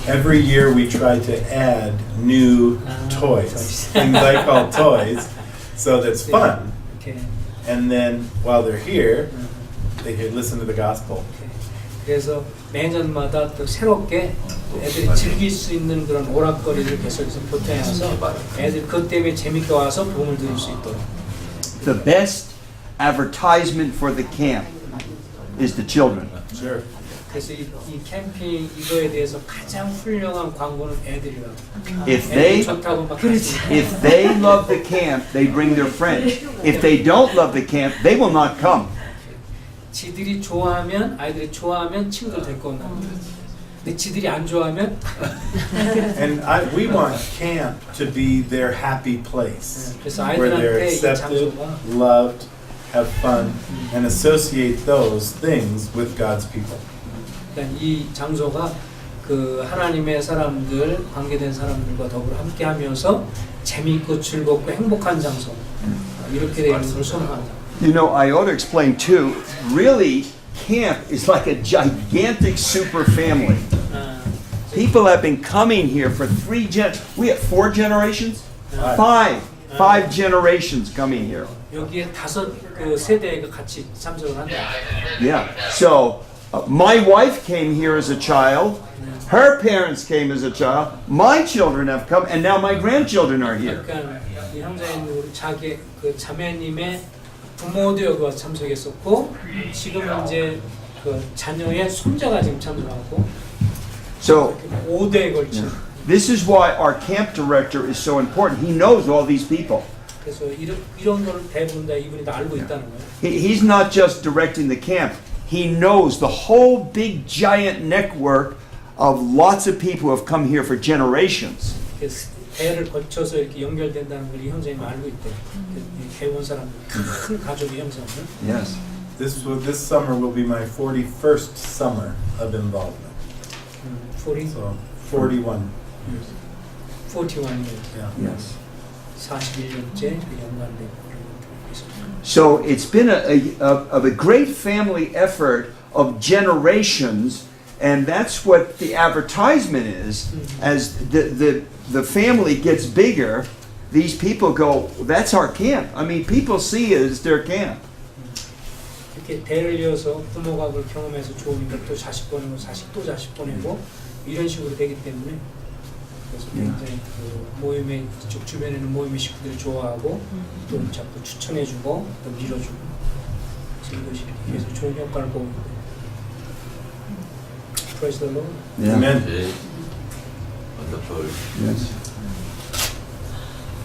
Every year we try to add new toys, things I call toys, so that's fun. Okay. And then while they're here, they can listen to the gospel. Okay. 그래서 매년마다 또 새롭게 애들이 즐길 수 있는 그런 오락거리를 계속해서 보태어서 애들 그것 때문에 재밌게 와서 도움을 드릴 수 있도록. The best advertisement for the camp is the children. Sure. 그래서 이 캠핑 이거에 대해서 가장 훌륭한 광고는 애들이라고. If 애들 they 좋다고 막 하지. if they love the camp, they bring their friends. If they don't love the camp, they will not come. 지들이 좋아하면 아이들이 좋아하면 친구들 데리고 온다. 근데 지들이 안 좋아하면 And we want camp to be their happy place, 그래서 where they're 아이들한테 이 accepted, 장소가 loved, have fun, and associate those things with God's people. 그러니까 이 장소가 그 하나님의 사람들 관계된 사람들과 더불어 함께하면서 재미있고 즐겁고 행복한 장소 이렇게 되는 걸 선호한다. You know, I ought to explain too. Really, camp is like a gigantic super family. People have been coming here for we have 4 generations? 5 generations coming here. 여기에 5 그 세대가 같이 참석을 한다. Yeah. So, my wife came here as a child. Her parents came as a child. My children have come, and now my grandchildren are here. 그러니까 이 형제님 우리 자기 그 자매님의 부모도 여기 와서 참석했었고 지금은 이제 그 자녀의 손자가 지금 참석하고 So, 5대에 걸친. this is why our camp director is so important. He knows all these people. 그래서 이런 거를 대부분 다 이분이 다 알고 있다는 거예요. He's not just directing the camp. He knows the whole big giant network of lots of people who have come here for generations. 그래서 대를 거쳐서 이렇게 연결된다는 걸 이 형제님이 알고 있대요. 대원 사람들 큰 가족의 형성을. Yes. This summer will be my 41st summer of involvement. 40? So 41. 41 years. Yeah. Yes. 41년째 연관되고 그런 것들이 있습니다. So it's been a great family effort of generations, and that's what the advertisement is. As the family gets bigger, these people go, that's our camp. I mean, people see it as their camp. 이렇게 대를 이어서 부모가 그걸 경험해서 좋으니까 또 자식 보내고 자식 또 자식 보내고 이런 식으로 되기 때문에 그래서 굉장히 그 모임의 이쪽 주변에는 모임의 식구들이 좋아하고 또 자꾸 추천해주고 또 밀어주고 그래서 이것이 계속 좋은 효과를 보고 있는데. Praise the Lord. Amen. 네. Wonderful. Yes.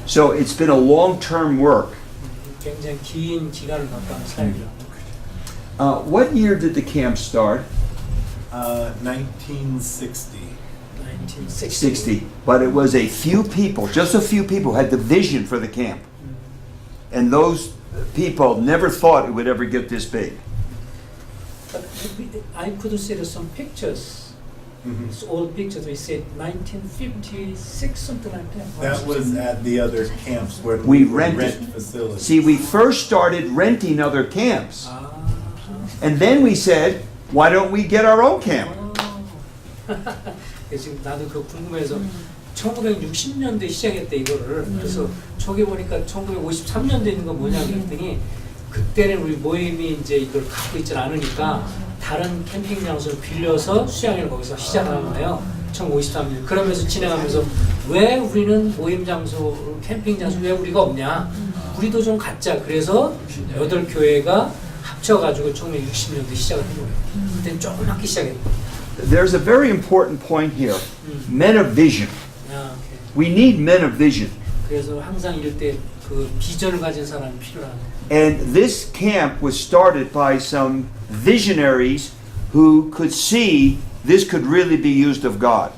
So it's been a long-term work. 굉장히 긴 기간을 갖고 하는 사역이라고. What year did the camp start? 1960. 1960. But it was a few people, just a few people, had the vision for the camp. And those people never thought it would ever get this big. But I could see some pictures. It's old pictures. We said 1956, something like that. That was at the other camps where We would rented. rent facilities. See, we first started renting other camps. And then we said, why don't we get our own camp? 지금 나도 그 궁금해서 1960년대 시작했대 이거를. 그래서 저기 보니까 1953년대 있는 거 뭐냐 그랬더니 그때는 우리 모임이 이제 이걸 갖고 있지 않으니까 다른 캠핑 장소를 빌려서 수양회를 거기서 시작한 거예요. 1953년. 그러면서 진행하면서 왜 우리는 모임 장소, 캠핑 장소 왜 우리가 없냐? 우리도 좀 갖자. 그래서 8교회가 합쳐가지고 1960년대 시작을 한 거예요. 그때는 조그맣게 시작했고. There's a very important point here. Men of vision. Okay. We need men of vision. 그래서 항상 이럴 때 그 비전을 가진 사람이 필요하다. And this camp was started by some visionaries who could see this could really be used of God.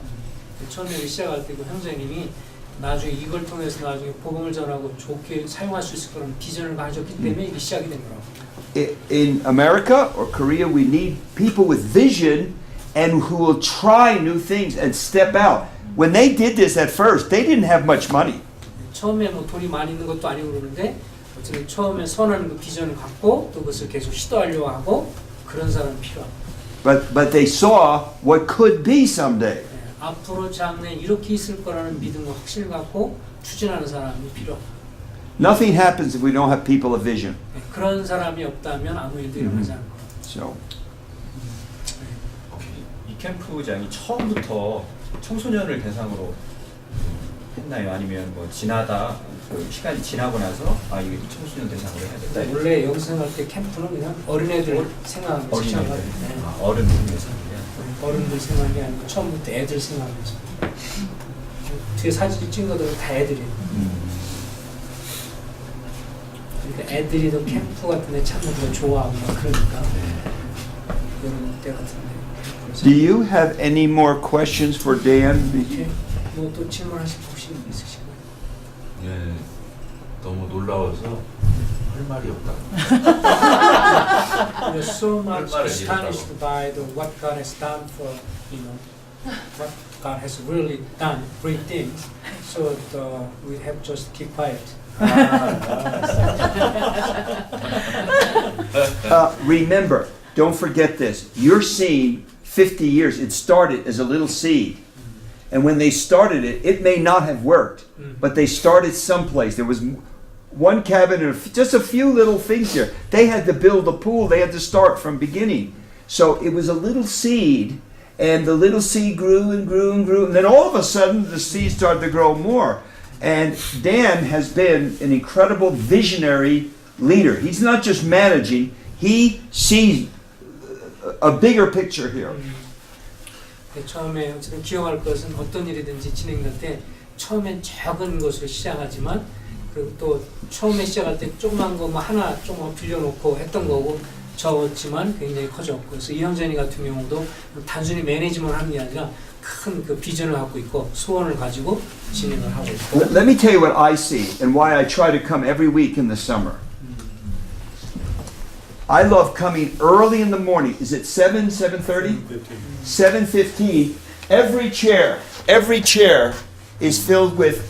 처음에 시작할 때 그 형제님이 나중에 이걸 통해서 나중에 복음을 전하고 좋게 사용할 수 있을 거라는 비전을 가졌기 때문에 이게 시작이 된 거라고. In America or Korea, we need people with vision and who will try new things and step out. When they did this at first, they didn't have much money. 처음에 뭐 돈이 많이 있는 것도 아니고 그러는데 어쨌든 처음에 선한 그 비전을 갖고 또 그것을 계속 시도하려고 하고 그런 사람이 필요합니다. But they saw what could be someday. 앞으로 장래 이렇게 있을 거라는 믿음과 확신을 갖고 추진하는 사람이 필요합니다. Nothing happens if we don't have people of vision. 그런 사람이 없다면 아무 일도 일어나지 않을 거예요. So, 이 캠프장이 처음부터 청소년을 대상으로 했나요? 아니면 뭐 지나다 그 시간이 지나고 나서 아 이게 청소년 대상으로 해야 된다. 원래 여기 생각할 때 캠프는 그냥 어린애들 생각하는 거죠. 어린이들, 어른들 대상이야. 어른들 생각이 아니고 처음부터 애들 생각하면서 뒤에 사진 찍은 것들은 다 애들이에요. 그러니까 애들이 더 캠프 같은 데 참는 거 좋아하고 막 그러니까 그런 때 같은데. do you have any more questions for Dan? 뭐 또 질문하실 혹시 있으신가요? 예, 너무 놀라워서 할 말이 없다. We're so much 말을 astonished by what God has done for, what God has really done, great things. So we have just keep quiet. Remember, don't forget this. You're seeing 50 years. It started as a little seed. And when they started it, it may not have worked, but they started someplace. There was one cabin and just a few little things here. They had to build a pool. They had to start from beginning. So it was a little seed, and the little seed grew and grew and grew. And then all of a sudden, the seed started to grow more. And Dan has been an incredible visionary leader. He's not just managing. He sees a bigger picture here. 처음에 어쨌든 기억할 것은 어떤 일이든지 진행될 때 처음엔 작은 것으로 시작하지만 그리고 또 처음에 시작할 때 조그만 거 뭐 하나 조금 빌려놓고 했던 거고 적었지만 굉장히 커졌고 그래서 이 형제님 같은 경우도 단순히 매니지먼트 하는 게 아니라 큰 그 비전을 갖고 있고 소원을 가지고 진행을 하고 있고. Let me tell you what I see and why I try to come every week in the summer. I love coming early in the morning. Is it 7:30? 7:15. Every chair is filled with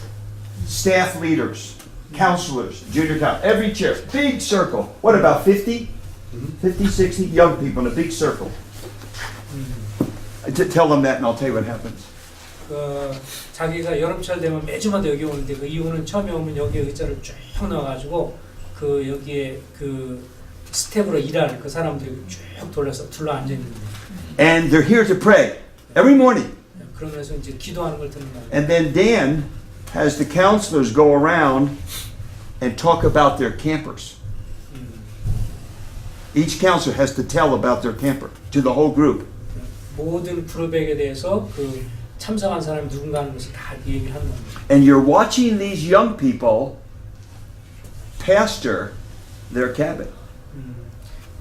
staff leaders, counselors, junior counselors. Every chair, big circle. What about 50? 50, 60 young people in a big circle. Tell them that and I'll tell you what happens. 자기가 여름철 되면 매주마다 여기 오는데 그 이유는 처음에 오면 여기 의자를 쭉 넣어가지고 그 여기에 그 스텝으로 일하는 그 사람들이 쭉 둘러서 둘러 앉아 있는데. And they're here to pray every morning. 그러면서 이제 기도하는 걸 듣는 거예요. And then Dan has the counselors go around and talk about their campers. Each counselor has to tell about their camper to the whole group. 모든 그룹에 대해서 그 참석한 사람이 누군가 하는 것을 다 얘기를 하는 겁니다. And you're watching these young people pastor their cabin.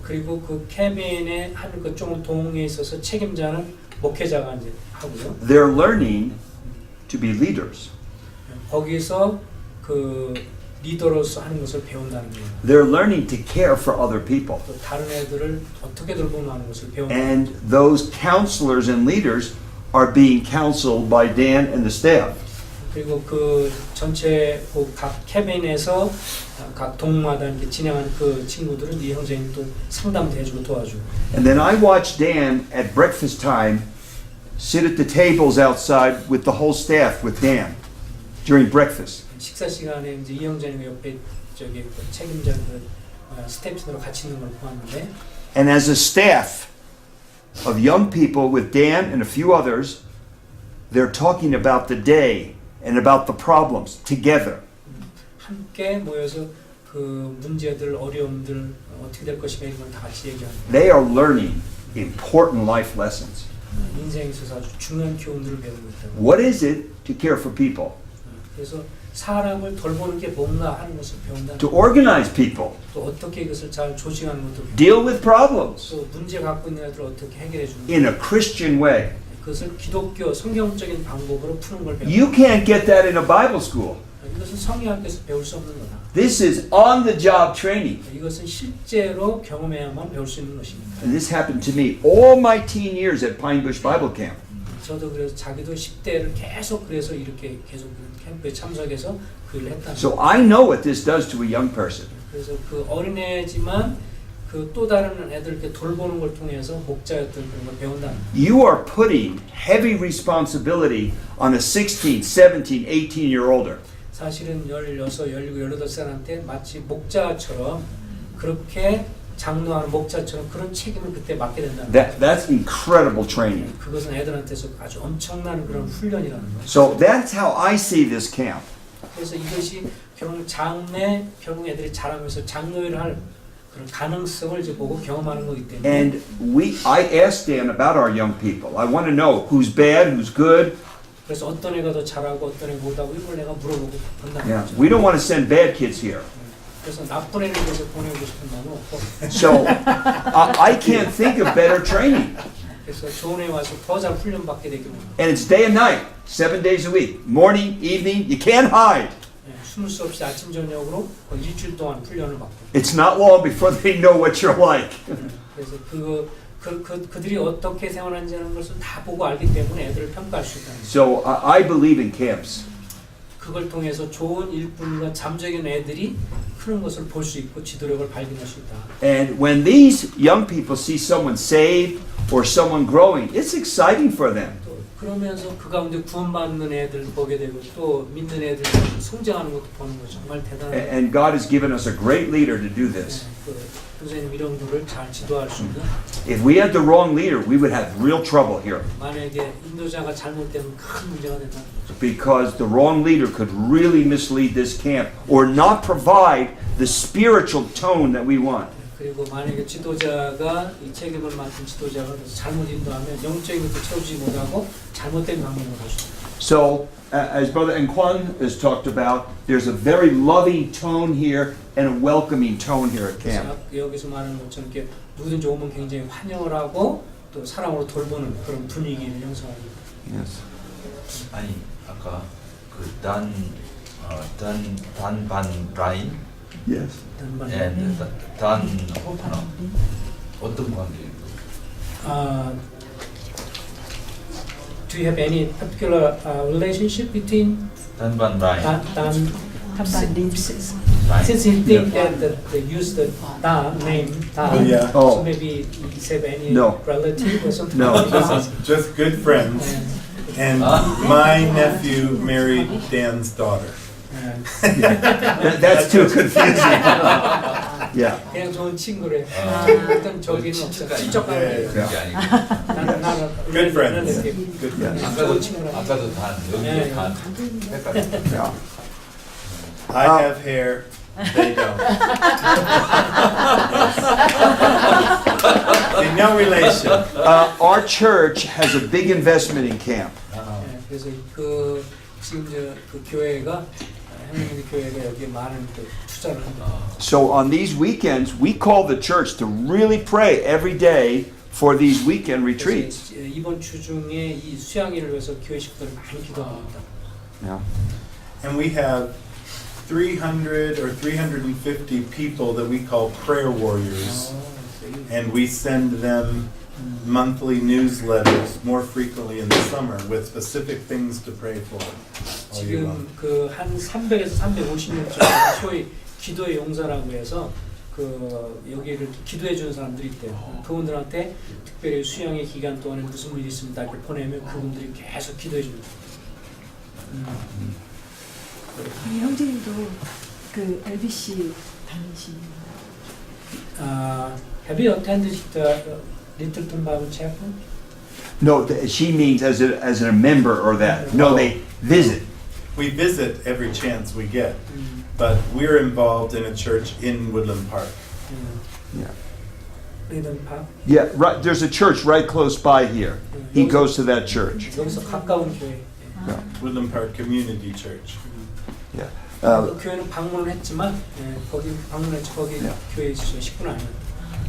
그리고 그 캐빈에 하는 그 좀 동에 있어서 책임자는 목회자가 이제 하고요. They're learning to be leaders. 거기서 그 리더로서 하는 것을 배운다는 거예요. They're learning to care for other people. 또 다른 애들을 어떻게 돌보는 것을 배운다. And those counselors and leaders are being counseled by Dan and the staff. 그리고 그 전체 그 각 캐빈에서 각 동마다 이렇게 진행하는 그 친구들은 이 형제님 또 상담도 해주고 도와주고. And then I watch Dan at breakfast time sit at the tables outside with the whole staff with Dan during breakfast. 식사 시간에 이제 이 형제님 옆에 저기 그 책임자들 스태프들하고 같이 있는 걸 보았는데. And as a staff of young people with Dan and a few others, they're talking about the day and about the problems together. 함께 모여서 그 문제들, 어려움들 어떻게 될 것인가 이런 걸 다 같이 얘기하는. They are learning important life lessons. 인생에 있어서 아주 중요한 교훈들을 배우고 있다고. What is it to care for people? 그래서 사람을 돌보는 게 뭔가 하는 것을 배운다. to organize people, 또 어떻게 이것을 잘 조직하는 것도 배우고, deal with problems 또 문제 갖고 있는 애들을 어떻게 해결해 주는 in a Christian way. 그것을 기독교 성경적인 방법으로 푸는 걸 배우는 You can't get that in a Bible school. 이것은 성경학교에서 배울 수 없는 거다. This is on-the-job training. 이것은 실제로 경험해야만 배울 수 있는 것입니다. And this happened to me all my teen years at Pine Bush Bible Camp. 저도 그래서 자기도 10대를 계속 그래서 이렇게 계속 캠프에 참석해서 그 일을 했다. So I know what this does to a young person. 그래서 그 어린애지만 그 또 다른 애들 이렇게 돌보는 걸 통해서 목자였던 그런 걸 배운다. You are putting heavy responsibility on a 16, 17, 18-year-older. 사실은 16, 17, 18살한테 마치 목자처럼 그렇게 장로하는 목자처럼 그런 책임을 그때 맡게 된다는 거예요. That's incredible training. 그것은 애들한테서 아주 엄청난 그런 훈련이라는 거예요. So that's how I see this camp. 그래서 이것이 결국 장래, 결국 애들이 자라면서 장로를 할 그런 가능성을 이제 보고 경험하는 거기 때문에. And I asked Dan about our young people. I want to know who's bad, who's good. 그래서 어떤 애가 더 잘하고 어떤 애가 못하고 이걸 내가 물어보고 본다는 Yeah, 거죠. we don't want to send bad kids here. 그래서 나쁜 애를 위해서 보내고 싶은 마음은 없고. So I can't think of better training. 그래서 좋은 애 와서 더 잘 훈련받게 되기를. And it's day and night, 7 days a week. Morning, evening, you can't hide. 숨을 수 없이 아침 저녁으로 일주일 동안 훈련을 받고. It's not long before they know what you're like. 그래서 그들이 어떻게 생활하는지 하는 것을 다 보고 알기 때문에 애들을 평가할 수 있다는 거죠. So I believe in camps. 그걸 통해서 좋은 일꾼과 잠적인 애들이 크는 것을 볼 수 있고 지도력을 발견할 수 있다. And when these young people see someone saved or someone growing, it's exciting for them. 또 그러면서 그 가운데 구원받는 애들 보게 되고 또 믿는 애들 성장하는 것도 보는 거 정말 대단한. And God has given us a great leader to do this. 선생님 이런 분을 잘 지도할 수 있는. If we had the wrong leader, we would have real trouble here. 만약에 인도자가 잘못되면 큰 문제가 된다. Because the wrong leader could really mislead this camp or not provide the spiritual tone that we want. 그리고 만약에 지도자가 이 책임을 맡은 지도자가 잘못 인도하면 영적인 것도 채우지 못하고 잘못된 방향으로 갈 수 있다. So, as Brother Nkwan has talked about, there's a very loving tone here and a welcoming tone here at camp. 여기서 말하는 것처럼 이렇게 누구든지 오면 굉장히 환영을 하고 또 사랑으로 돌보는 그런 분위기를 형성하고. Yes. 아니 아까 그 단반 라인 Yes. and 단 호파너 어떤 관계예요? Do you have any particular relationship between 단반 라인 since you think that they use the Dan name Dan, Yeah. Oh. so maybe you have any No. relative or something? No. Just good friends. And my nephew married Dan's daughter. That's too confusing. Yeah. 그냥 좋은 친구래. 어떤 저기는 없어. 친척하는 네. 그런 게 아니고 나는 Good friends. relative. Good friends. 아까도 단 여기도 단 헷갈려. Yeah. I have hair. They don't. In no relation. Our church has a big investment in camp. 그래서 그 지금 그 교회가 하나님의 교회가 여기에 많은 그 투자를 합니다. So on these weekends, we call the church to really pray every day for these weekend retreats. 그래서 이번 주 중에 이 수양일을 위해서 교회 식구들이 많이 기도합니다. Yeah. And we have 300 or 350 people that we call prayer warriors. And we send them monthly newsletters more frequently in the summer with specific things to pray for. 지금 그 한 300에서 350명 정도 소위 기도의 용사라고 해서 그 여기를 기도해 주는 사람들이 있대요. 그분들한테 특별히 수양의 기간 동안에 무슨 일이 있습니다 이렇게 보내면 그분들이 계속 기도해 줍니다. 형제님도 그 LBC 다니시는 Have you attended the Littleton Bible Chapel? No, she means as a member or that. No, they visit. We visit every chance we get, but we're involved in a church in Woodland Park. Yeah. Littleton Park. Yeah, right. There's a church right close by here. He goes to that church. 여기서 가까운 교회. Woodland Park Community Church. Yeah. 그 교회는 방문을 했지만 거기 방문했지 거기 Yeah. 교회에 있어서 식구는 아니에요.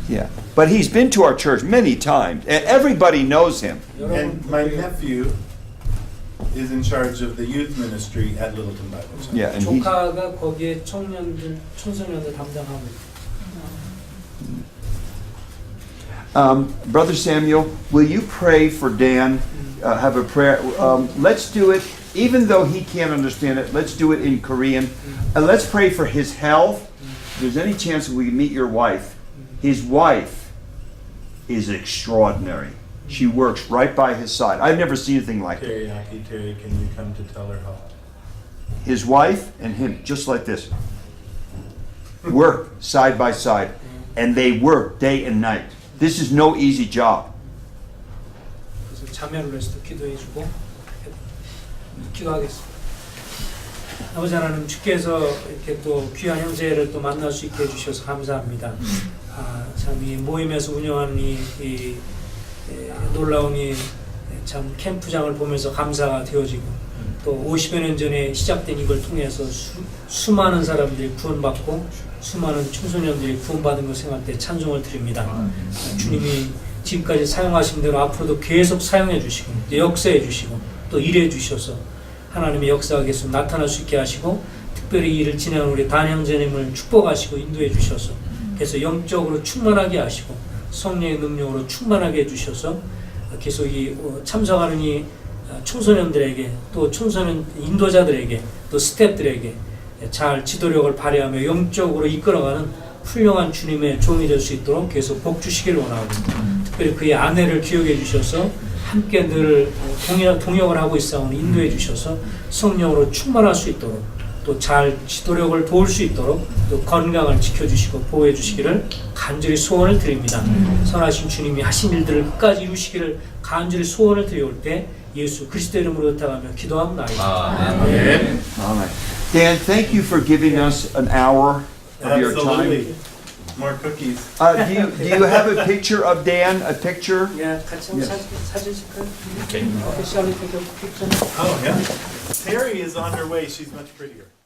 Yeah. But he's been to our church many times. Everybody knows him. And my nephew is in charge of the youth ministry at Littleton Bible Church. Yeah, and he, 조카가 거기에 청년들, 청소년들 담당하고 있어요. Brother Samuel, will you pray for Dan? Have a prayer. Let's do it, even though he can't understand it, let's do it in Korean. And let's pray for his health. If there's any chance we can meet your wife. His wife is extraordinary. She works right by his side. I've never seen anything like it. Terry, can you come to tell her how? His wife and him, just like this, work side by side. And they work day and night. This is no easy job. 그래서 자매를 위해서도 기도해주고 기도하겠습니다. 아버지 하나님 주께서 이렇게 또 귀한 형제를 또 만날 수 있게 해주셔서 감사합니다. 참 이 모임에서 운영하는 이 놀라운 이 참 캠프장을 보면서 감사가 되어지고 또 50여 년 전에 시작된 이걸 통해서 수많은 사람들이 구원받고 수많은 청소년들이 구원받은 걸 생각할 때 찬송을 드립니다. 주님이 지금까지 사용하신 대로 앞으로도 계속 사용해 주시고 역사해 주시고 또 일해 주셔서 하나님의 역사가 계속 나타날 수 있게 하시고 특별히 이 일을 진행하는 우리 단 형제님을 축복하시고 인도해 주셔서 계속 영적으로 충만하게 하시고 성령의 능력으로 충만하게 해주셔서 계속 이 참석하는 이 청소년들에게 또 청소년 인도자들에게 또 스태프들에게 잘 지도력을 발휘하며 영적으로 이끌어가는 훌륭한 주님의 종이 될 수 있도록 계속 복 주시길 원하고 특별히 그의 아내를 기억해 주셔서 함께 늘 동역을 하고 있사오니 인도해 주셔서 성령으로 충만할 수 있도록 또 잘 지도력을 도울 수 있도록 또 건강을 지켜주시고 보호해 주시기를 간절히 소원을 드립니다. 선하신 주님이 하신 일들을 끝까지 이루시기를 간절히 소원을 드려올 때 예수 그리스도 이름으로 부탁하며 기도합니다. Amen. Amen. Dan, thank you for giving us an hour of your Absolutely. time. More cookies. Do you have a picture of Dan? A picture? 예, 같이 한번 사진 찍을까요? 오케이. 오피셜리 take a picture. Oh, yeah. Terry is on her way. She's much prettier.